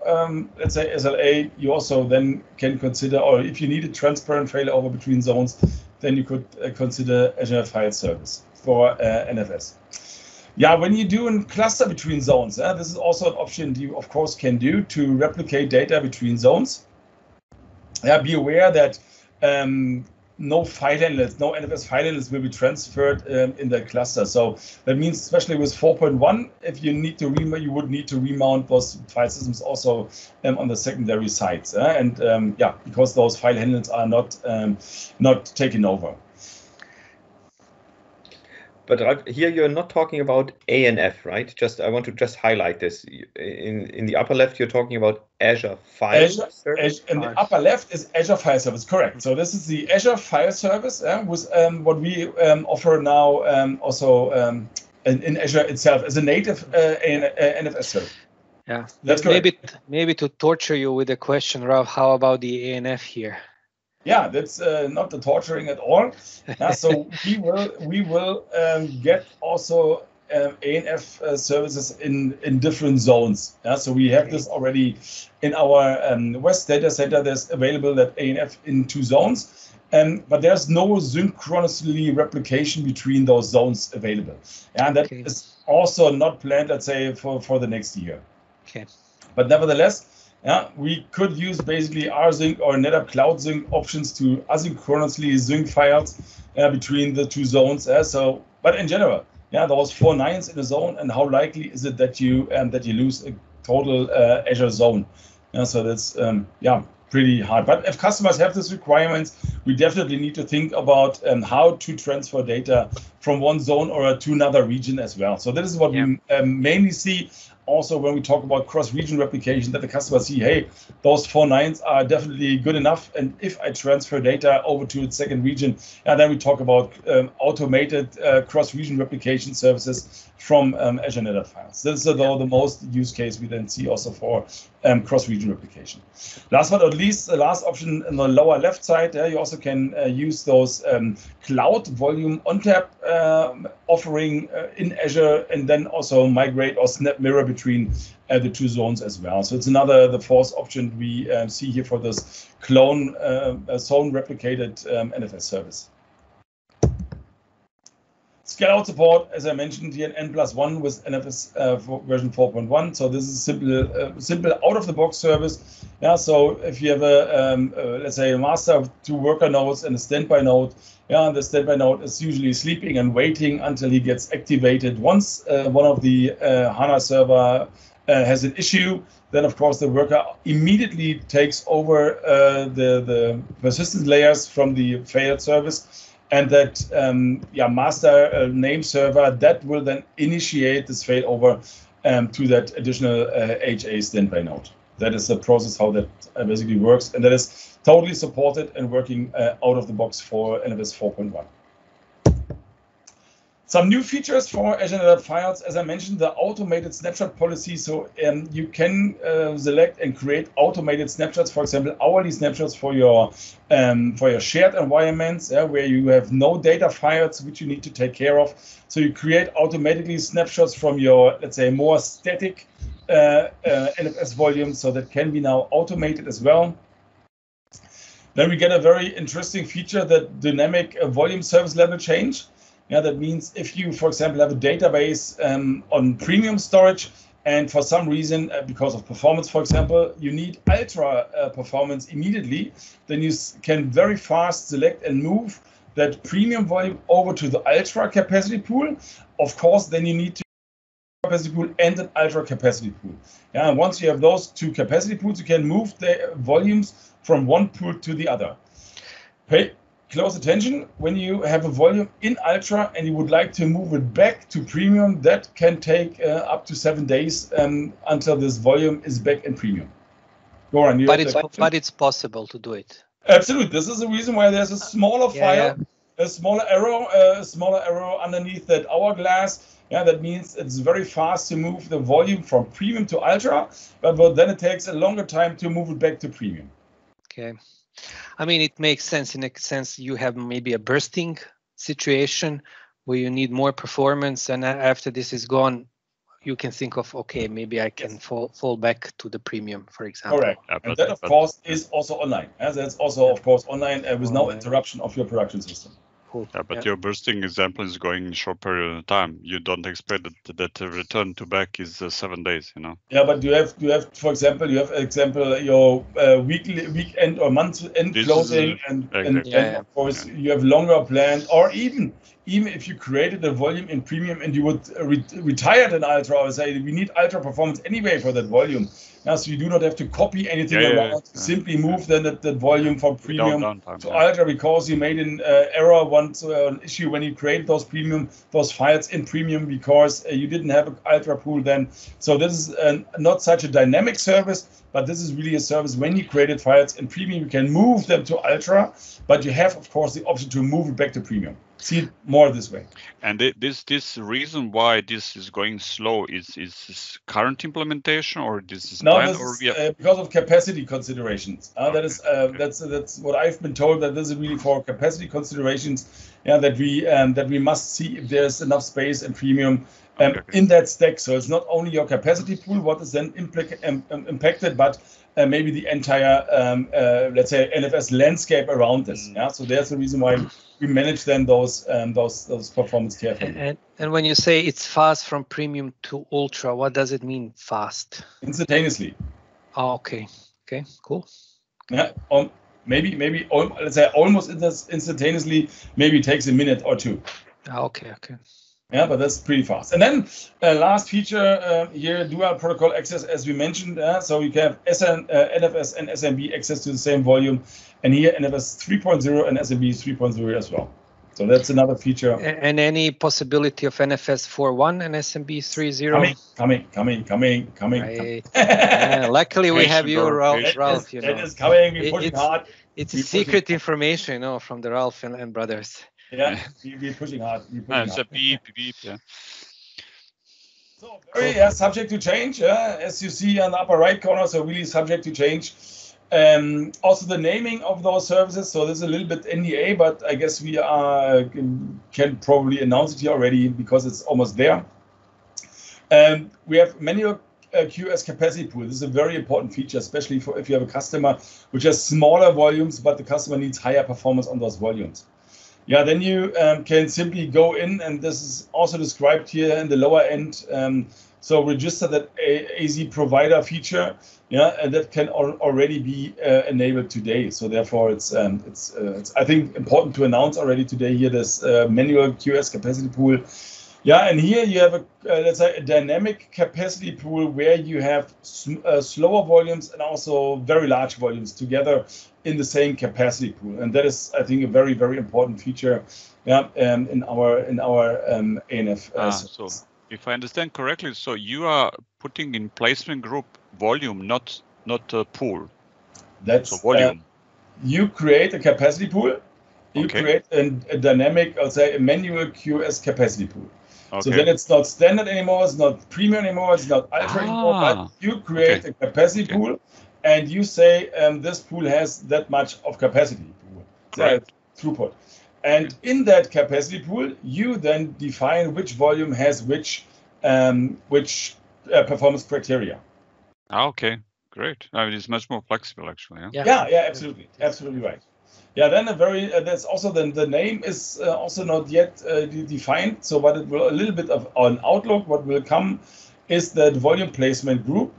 let's say SLA, you also then can consider, or if you need a transparent failover between zones, then you could consider Azure File Service for NFS. Yeah, when you do a cluster between zones, this is also an option you, of course, can do to replicate data between zones. Yeah, be aware that no file handlers, no NFS file handlers will be transferred in that cluster. So that means, especially with 4.1, if you need to you would need to remount those file systems also on the secondary sites. Yeah, because those file handlers are not taken over. But here you're not talking about ANF, right? I want to highlight this. In the upper left, you're talking about Azure File Service. In the upper left is Azure File Service, correct. So this is the Azure File Service with what we offer now also in Azure itself as a native NFS service. Yeah, that's correct. Maybe to torture you with a question, Ralf, how about the ANF here? Yeah, that's not the torturing at all. So we will get also ANF services in different zones. So we have this already in our West data center. There's available that ANF in 2 zones, but there's no synchronously replication between those zones available. And that is also not planned, let's say, for the next year. Okay. But nevertheless, Yeah, we could use basically rsync or NetApp Cloud Sync options to asynchronously sync files between the two zones. But in general, yeah, those 4 nines in a zone, and how likely is it that you lose a total Azure zone? So that's pretty hard. But if customers have these requirements, we definitely need to think about how to transfer data from one zone or to another region as well. So this is what we mainly see. Also, when we talk about cross-region replication, that the customers see, hey, those 4 nines are definitely good enough. And if I transfer data over to its second region, and then we talk about automated cross-region replication services from Azure NetApp files. This is the most use case we then see also for cross-region replication. Last but not least, the last option in the lower left side, you also can use those cloud volume ONTAP offering in Azure, and then also migrate or snap mirror between the two zones as well. So it's the fourth option we see here for this clone zone replicated NFS service. Scale out support, as I mentioned here, N+1 with NFS version 4.1. So this is simple out-of-the-box service. Yeah. So if you have let's say a master of 2 worker nodes and a standby node, the standby node is usually sleeping and waiting until he gets activated. Once one of the HANA server has an issue, then of course the worker immediately takes over the persistence layers from the failed service. And that master name server that will then initiate this failover to that additional HA standby node. That is the process how that basically works, and that is totally supported and working out of the box for NFS 4.1. Some new features for Azure NetApp Files, as I mentioned, the automated snapshot policy. So you can select and create automated snapshots, for example, hourly snapshots for your shared environments, where you have no data files which you need to take care of. So you create automatically snapshots from your, let's say, more static NFS volumes. So that can be now automated as well. Then we get a very interesting feature, that dynamic volume service level change. Yeah, that means if you, for example, have a database on premium storage, and for some reason, because of performance, for example, you need ultra performance immediately, then you can very fast select and move that premium volume over to the ultra capacity pool. Of course, then you need to capacity pool and an ultra capacity pool. Yeah, and once you have those 2 capacity pools, you can move the volumes from one pool to the other. Pay close attention, when you have a volume in ultra and you would like to move it back to premium, that can take up to 7 days until this volume is back in premium. Goran, but it's possible to do it. Absolutely. This is the reason why there's a smaller file, a smaller arrow underneath that hourglass. Yeah, that means it's very fast to move the volume from premium to ultra, but then it takes a longer time to move it back to premium. Okay. I mean, it makes sense. In a sense, you have maybe a bursting situation where you need more performance, and after this is gone, you can think of, okay, maybe I can fall back to the premium, for example. Correct. And that, of course, is also online. That's also, of course, online with no interruption of your production system. Cool. Yeah, but your bursting example is going in a short period of time. You don't expect that the return to back is 7 days, you know. Yeah, but you have, for example, your weekend or month end closing, and of course you have longer planned, or even if you created a volume in premium and you would retire an ultra, or say we need ultra performance anyway for that volume. Now, so you do not have to copy anything around. Simply move then that volume from premium to ultra, because you made an error once, an issue when you created those files in premium, because you didn't have an ultra pool then. So this is not such a dynamic service, but this is really a service when you created files in premium, you can move them to ultra, but you have, of course, the option to move it back to premium. See it more this way. And this reason why this is going slow is current implementation, or this is planned, or because of capacity considerations. That's what I've been told, that this is really for capacity considerations. Yeah, that we must see if there's enough space and premium in that stack. So it's not only your capacity pool what is then impacted, but maybe the entire let's say NFS landscape around this. Yeah, so there's the reason why we manage then those performance carefully. And when you say it's fast from premium to ultra, what does it mean, fast? Instantaneously. Oh, okay. Okay, cool. Yeah, maybe let's say almost instantaneously. Maybe it takes a minute or two. Okay. Yeah, but that's pretty fast. And then last feature here, dual protocol access, as we mentioned. So you can have NFS and SMB access to the same volume, and here NFS 3.0 and SMB 3.0 as well. So that's another feature. And any possibility of NFS 4.1 and SMB 3.0? Coming. Right. Luckily, we have you, Ralf. You know, that is coming. We're pushing hard. It's secret information, from the Ralf and brothers. Yeah, we're pushing hard. It's a beep, yeah. So very subject to change, as you see on the upper right corner, so really subject to change. Also the naming of those services, so this is a little bit NDA, but I guess we can probably announce it here already because it's almost there. We have manual QoS capacity pool. This is a very important feature, especially for if you have a customer which has smaller volumes, but the customer needs higher performance on those volumes. Yeah, then you can simply go in, and this is also described here in the lower end. So register that AZ provider feature, and that can already be enabled today. So therefore, it's I think important to announce already today here this manual QoS capacity pool. Yeah, and here you have let's say a dynamic capacity pool where you have slower volumes and also very large volumes together in the same capacity pool, and that is, I think, a very, very important feature, in our ANF. So, if I understand correctly, so you are putting in placement group volume, not a pool. That's so volume. You create a capacity pool. You create a dynamic, I'll say, a manual QoS capacity pool. Okay. So then it's not standard anymore. It's not premium anymore. It's not ultra anymore. But you create a capacity pool. And you say this pool has that much of capacity, throughput. And in that capacity pool, you then define which volume has which performance criteria. Okay, great. I mean, it's much more flexible, actually. Yeah, absolutely right. Yeah, then that's also the name is also not yet defined. So, but it will a little bit of an outlook. What will come is that volume placement group.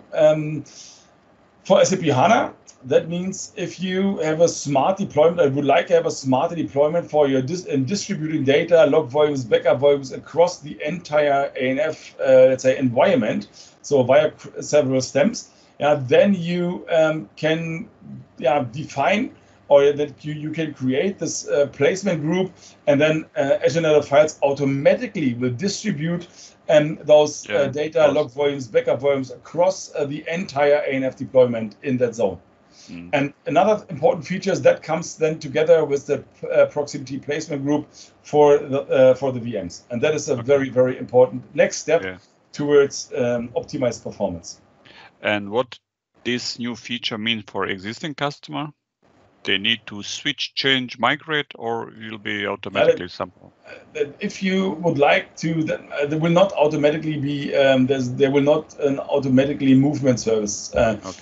For SAP HANA, that means if you have a smart deployment, I would like to have a smart deployment for your distributing data, log volumes, backup volumes across the entire ANF, let's say, environment, so via several stems, then you can define, or that you can create this placement group, and then Azure NetApp Files automatically will distribute those data, log volumes, backup volumes across the entire ANF deployment in that zone. And another important feature is that comes then together with the proximity placement group for the VMs, and that is a very, very important next step towards optimized performance. And what this new feature means for existing customer? They need to switch, change, migrate, or will be automatically somehow? If you would like to, there will not automatically be. There will not an automatically movement service.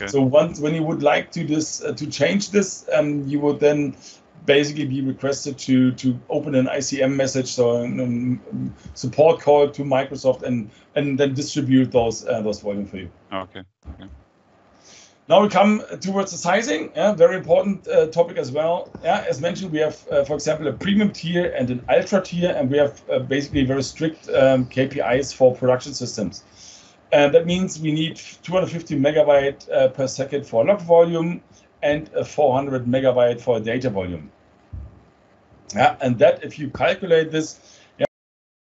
So when you would like to change this, you would then basically be requested to open an ICM message, so a support call to Microsoft, and then distribute those volume for you. Okay. Now we come towards the sizing, very important topic as well. As mentioned, we have, for example, a premium tier and an ultra tier, and we have basically very strict KPIs for production systems. And that means we need 250 megabyte per second for log volume and 400 megabyte for data volume. And that, if you calculate this,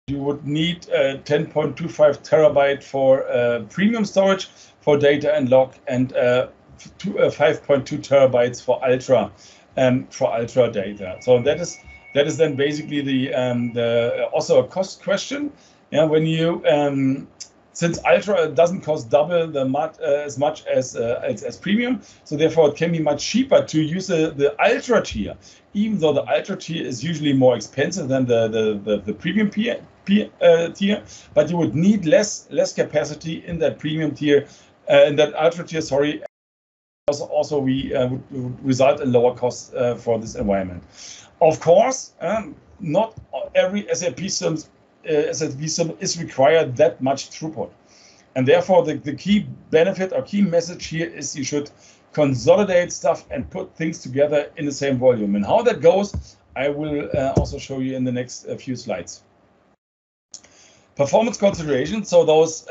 you would need 10.25 terabyte for premium storage for data and log, and 5.2 terabytes for ultra data. So that is then basically the also a cost question. When you since ultra doesn't cost double as much as premium, so therefore it can be much cheaper to use the ultra tier, even though the ultra tier is usually more expensive than the premium tier. But you would need less capacity in that premium tier, in that ultra tier. Sorry. Also, we would result in lower costs for this environment. Of course, not every SAP system is required that much throughput. And therefore, the key benefit or key message here is you should consolidate stuff and put things together in the same volume. And how that goes, I will also show you in the next few slides. Performance consideration. So those,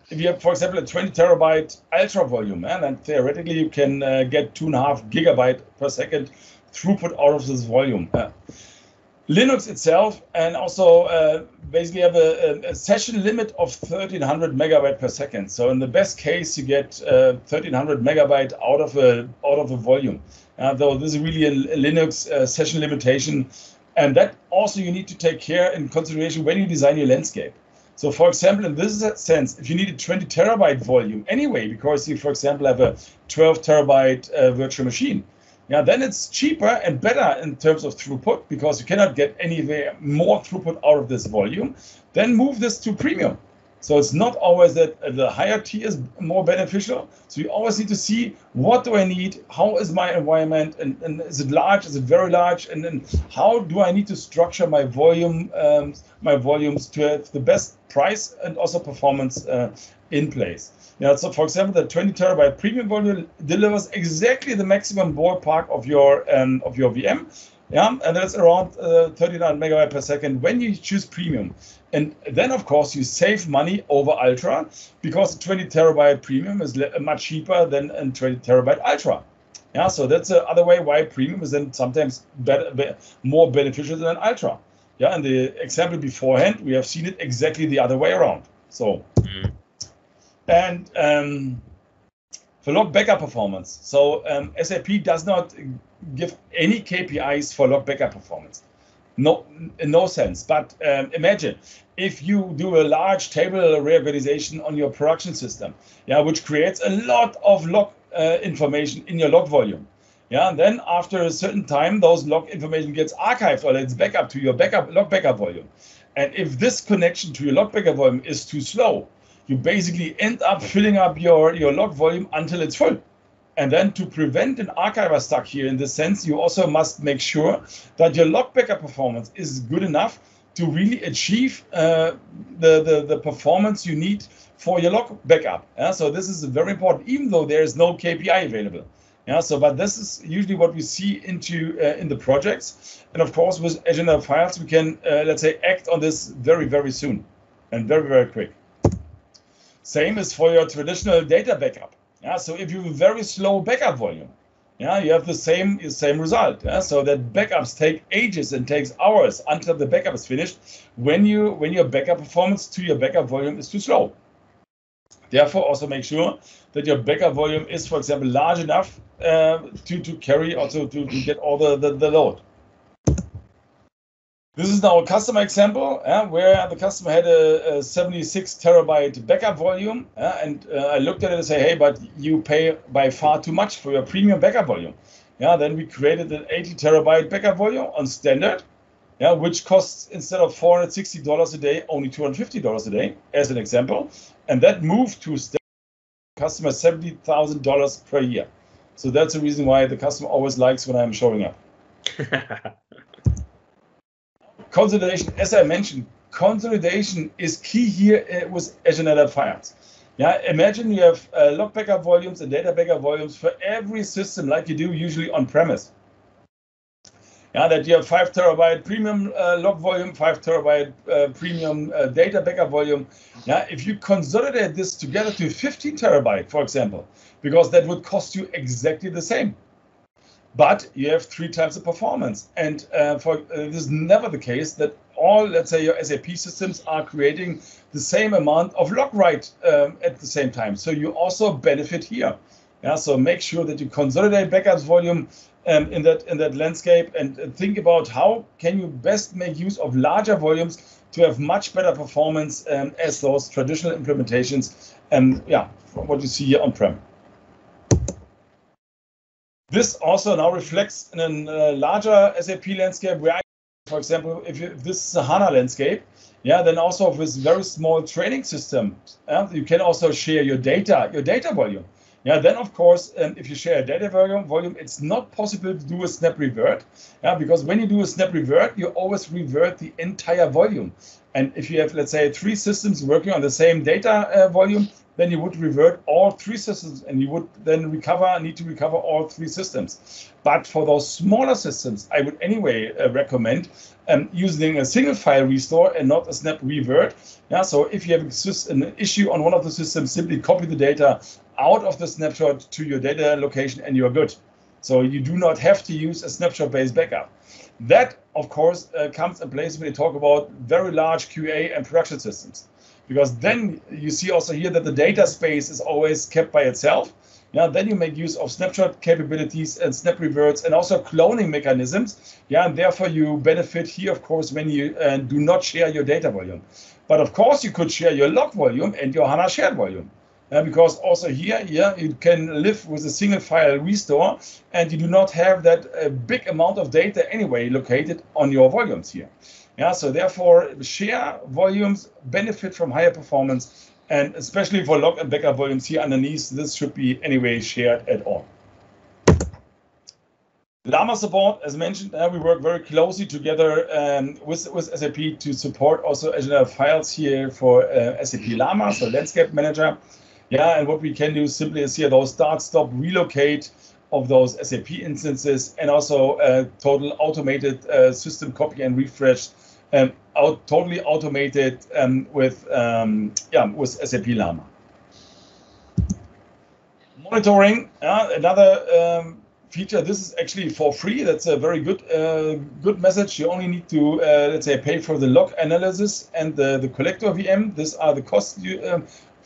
if you have, for example, a 20 terabyte ultra volume, then theoretically you can get 2.5 gigabyte per second throughput out of this volume. Linux itself, and also basically have a session limit of 1300 megabyte per second. So in the best case, you get 1300 megabyte out of a volume. Though this is really a Linux session limitation, and that also you need to take care in consideration when you design your landscape. So for example, in this sense, if you need a 20 terabyte volume anyway, because you, for example, have a 12 terabyte virtual machine, then it's cheaper and better in terms of throughput, because you cannot get anywhere more throughput out of this volume. Then move this to premium. So it's not always that the higher tier is more beneficial. So you always need to see, what do I need? How is my environment? And is it large? Is it very large? And then how do I need to structure my volume, my volumes to have the best price and also performance in place? So for example, the 20 terabyte premium volume delivers exactly the maximum ballpark of your VM. And that's around 39 megabyte per second when you choose premium. And then, of course, you save money over ultra, because 20 terabyte premium is much cheaper than a 20 terabyte ultra. So that's the other way why premium is then sometimes more beneficial than ultra. And the example beforehand, we have seen it exactly the other way around. So, and for log backup performance. So SAP does not give any KPIs for log backup performance. No, in no sense. But imagine if you do a large table reorganization on your production system, which creates a lot of log information in your log volume. And then after a certain time, those log information gets archived, or it's back up to your log backup volume. And if this connection to your log backup volume is too slow, you basically end up filling up your log volume until it's full. And then to prevent an archiver stuck here in this sense, you also must make sure that your log backup performance is good enough to really achieve the performance you need for your log backup. So this is very important, even though there is no KPI available. But this is usually what we see in the projects. And of course, with Azure NetApp Files, we can, let's say, act on this very, very soon and very, very quick. Same is for your traditional data backup. So if you have a very slow backup volume, you have the same result. So that backups take ages and takes hours until the backup is finished when your backup performance to your backup volume is too slow. Therefore, also make sure that your backup volume is, for example, large enough to carry, also to get all the load. This is now a customer example where the customer had a 76 terabyte backup volume, and I looked at it and say, hey, but you pay by far too much for your premium backup volume. Then we created an 80 terabyte backup volume on standard, which costs, instead of $460 a day, only $250 a day, as an example, and that moved to customer $70,000 per year. So that's the reason why the customer always likes when I'm showing up. Consolidation, as I mentioned, consolidation is key here with Azure NetApp Files. Imagine you have log backup volumes and data backup volumes for every system, like you do usually on premise. That you have 5 terabyte premium log volume, 5 terabyte premium data backup volume. If you consolidate this together to 15 terabyte, for example, because that would cost you exactly the same. But you have 3 times the performance. And this is never the case that all, let's say, your SAP systems are creating the same amount of log write at the same time. So you also benefit here. So make sure that you consolidate backups volume in that landscape, and think about how can you best make use of larger volumes to have much better performance as those traditional implementations. From what you see here on-prem. This also now reflects in a larger SAP landscape where, for example, if this is a HANA landscape, then also with very small training systems, you can also share your data volume. Yeah, then of course, if you share a data volume, it's not possible to do a snap revert. Yeah, because when you do a snap revert, you always revert the entire volume. And if you have, let's say, 3 systems working on the same data volume, then you would revert all 3 systems, and you would then need to recover all 3 systems. But for those smaller systems, I would anyway recommend using a single file restore and not a snap revert. Yeah, so if you have an issue on one of the systems, simply copy the data out of the snapshot to your data location and you're good. So you do not have to use a snapshot-based backup. That, of course, comes in place when you talk about very large QA and production systems. Because then you see also here that the data space is always kept by itself. Yeah, then you make use of snapshot capabilities and snap reverts and also cloning mechanisms. Yeah, and therefore you benefit here, of course, when you do not share your data volume. But of course, you could share your log volume and your HANA shared volume. Because also here, you can live with a single file restore and you do not have that big amount of data anyway located on your volumes here. Yeah, so therefore share volumes benefit from higher performance, and especially for log and backup volumes here underneath, this should be anyway shared at all. LaMa Support, as mentioned, we work very closely together with SAP to support also Azure NetApp files here for SAP LaMa, so Landscape Manager. Yeah, and what we can do simply is here those start, stop, relocate of those SAP instances, and also total automated system copy and refresh, totally automated with SAP LaMa. Monitoring, another feature. This is actually for free. That's a very good message. You only need to let's say pay for the log analysis and the collector VM. These are the costs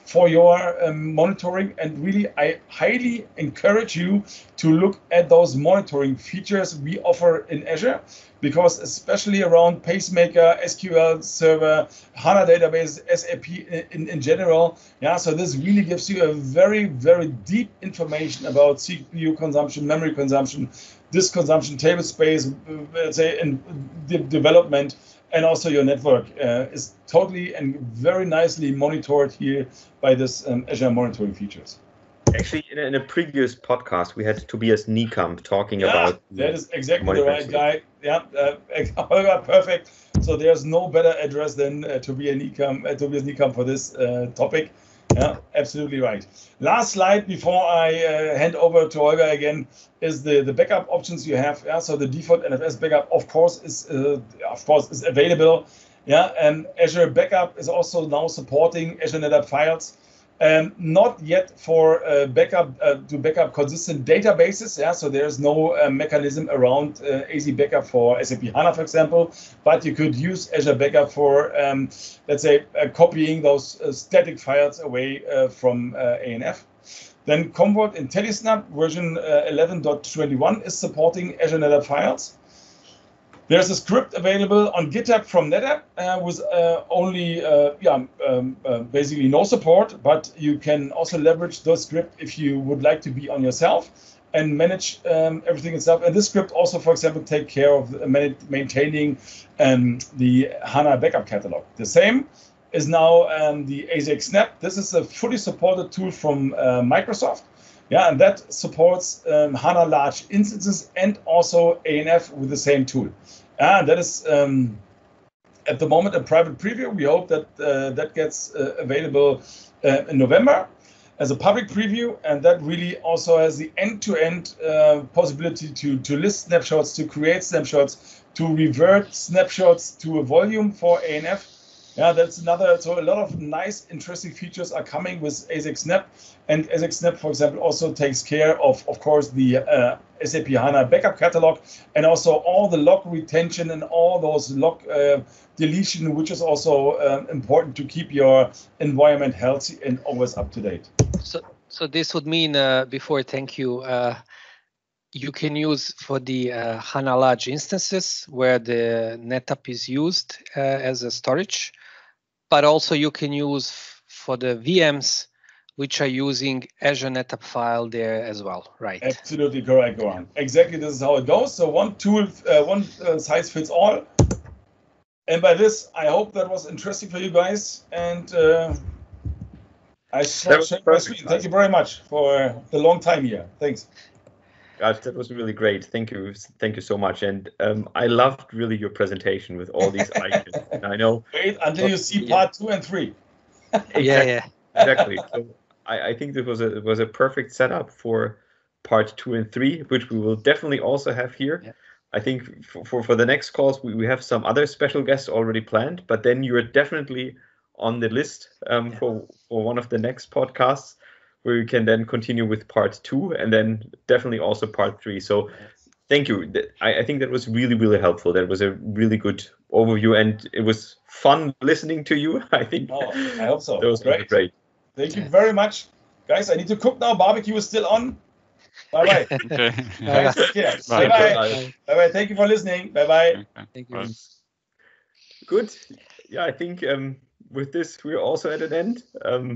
for your monitoring, and really I highly encourage you to look at those monitoring features we offer in Azure, because especially around Pacemaker, SQL Server, HANA database, SAP in general, yeah, so this really gives you a very, very deep information about CPU consumption, memory consumption, disk consumption, table space, let's say, and development. And also your network is totally and very nicely monitored here by this Azure monitoring features. Actually, in a previous podcast, we had Tobias Niekamp talking about. That is exactly the right guy. Yeah, perfect. So there's no better address than Tobias Niekamp for this topic. Yeah, absolutely right. Last slide before I hand over to Holger again is the backup options you have. Yeah, so the default NFS backup, of course, is available. Yeah, and Azure Backup is also now supporting Azure NetApp files. Not yet for backup consistent databases. Yeah, so there's no mechanism around AZ Backup for SAP HANA, for example. But you could use Azure Backup for, let's say, copying those static files away from ANF. Then Commvault IntelliSnap version 11.21 is supporting Azure NetApp files. There's a script available on GitHub from NetApp with only basically no support, but you can also leverage the script if you would like to be on yourself and manage everything itself. And this script also, for example, take care of maintaining the HANA backup catalog. The same is now the ASIC Snap. This is a fully supported tool from Microsoft. Yeah, and that supports HANA large instances and also ANF with the same tool. And that is at the moment a private preview. We hope that that gets available in November as a public preview, and that really also has the end-to-end possibility to list snapshots, to create snapshots, to revert snapshots to a volume for ANF. Yeah, that's another. So a lot of nice, interesting features are coming with ASIC Snap, and ASIC Snap, for example, also takes care of course, the SAP HANA backup catalog, and also all the log retention and all those log deletion, which is also important to keep your environment healthy and always up to date. So this would mean, thank you. You can use for the HANA large instances where the NetApp is used as a storage, but also you can use for the VMs which are using Azure NetApp file there as well, right? Absolutely correct, Goran. Exactly, this is how it goes. So one tool, one size fits all. And by this, I hope that was interesting for you guys. And I checked my screen. Thank you very much for the long time here. Thanks. Gosh, that was really great. Thank you so much. And I loved really your presentation with all these icons. And I know. Wait until you see part 2 and 3. Exactly. Exactly. So I think this was a perfect setup for part 2 and 3, which we will definitely also have here. Yeah. I think for the next calls, we have some other special guests already planned, but then you're definitely on the list for one of the next podcasts, where we can then continue with part 2 and then definitely also part 3. So thank you. I think that was really, really helpful. That was a really good overview, and it was fun listening to you. I think. Oh, I hope so. That was great. Thank you very much. Guys, I need to cook now. Barbecue is still on. Bye-bye. Okay. Guys, take care. Bye-bye. Bye-bye. Thank you for listening. Bye-bye. Thank you. Good. Yeah, I think with this, we're also at an end.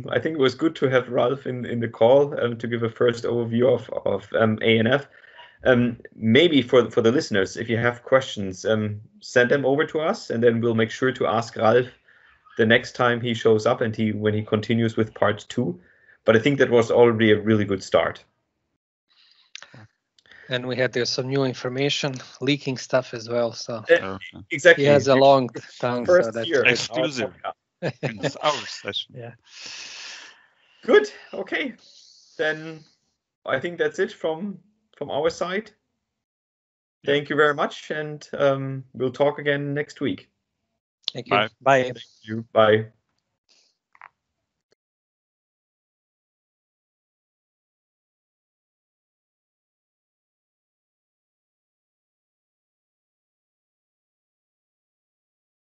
I think it was good to have Ralf in the call to give a first overview of ANF. Maybe for the listeners, if you have questions, send them over to us, and then we'll make sure to ask Ralf the next time he shows up and when he continues with part 2. But I think that was already a really good start. And we had there some new information, leaking stuff as well. So exactly, he has a long tongue. First so year exclusive. It's our session. Yeah. Good. Okay. Then I think that's it from our side. Thank you very much, and we'll talk again next week. Thank you. Bye. Thank you. Bye.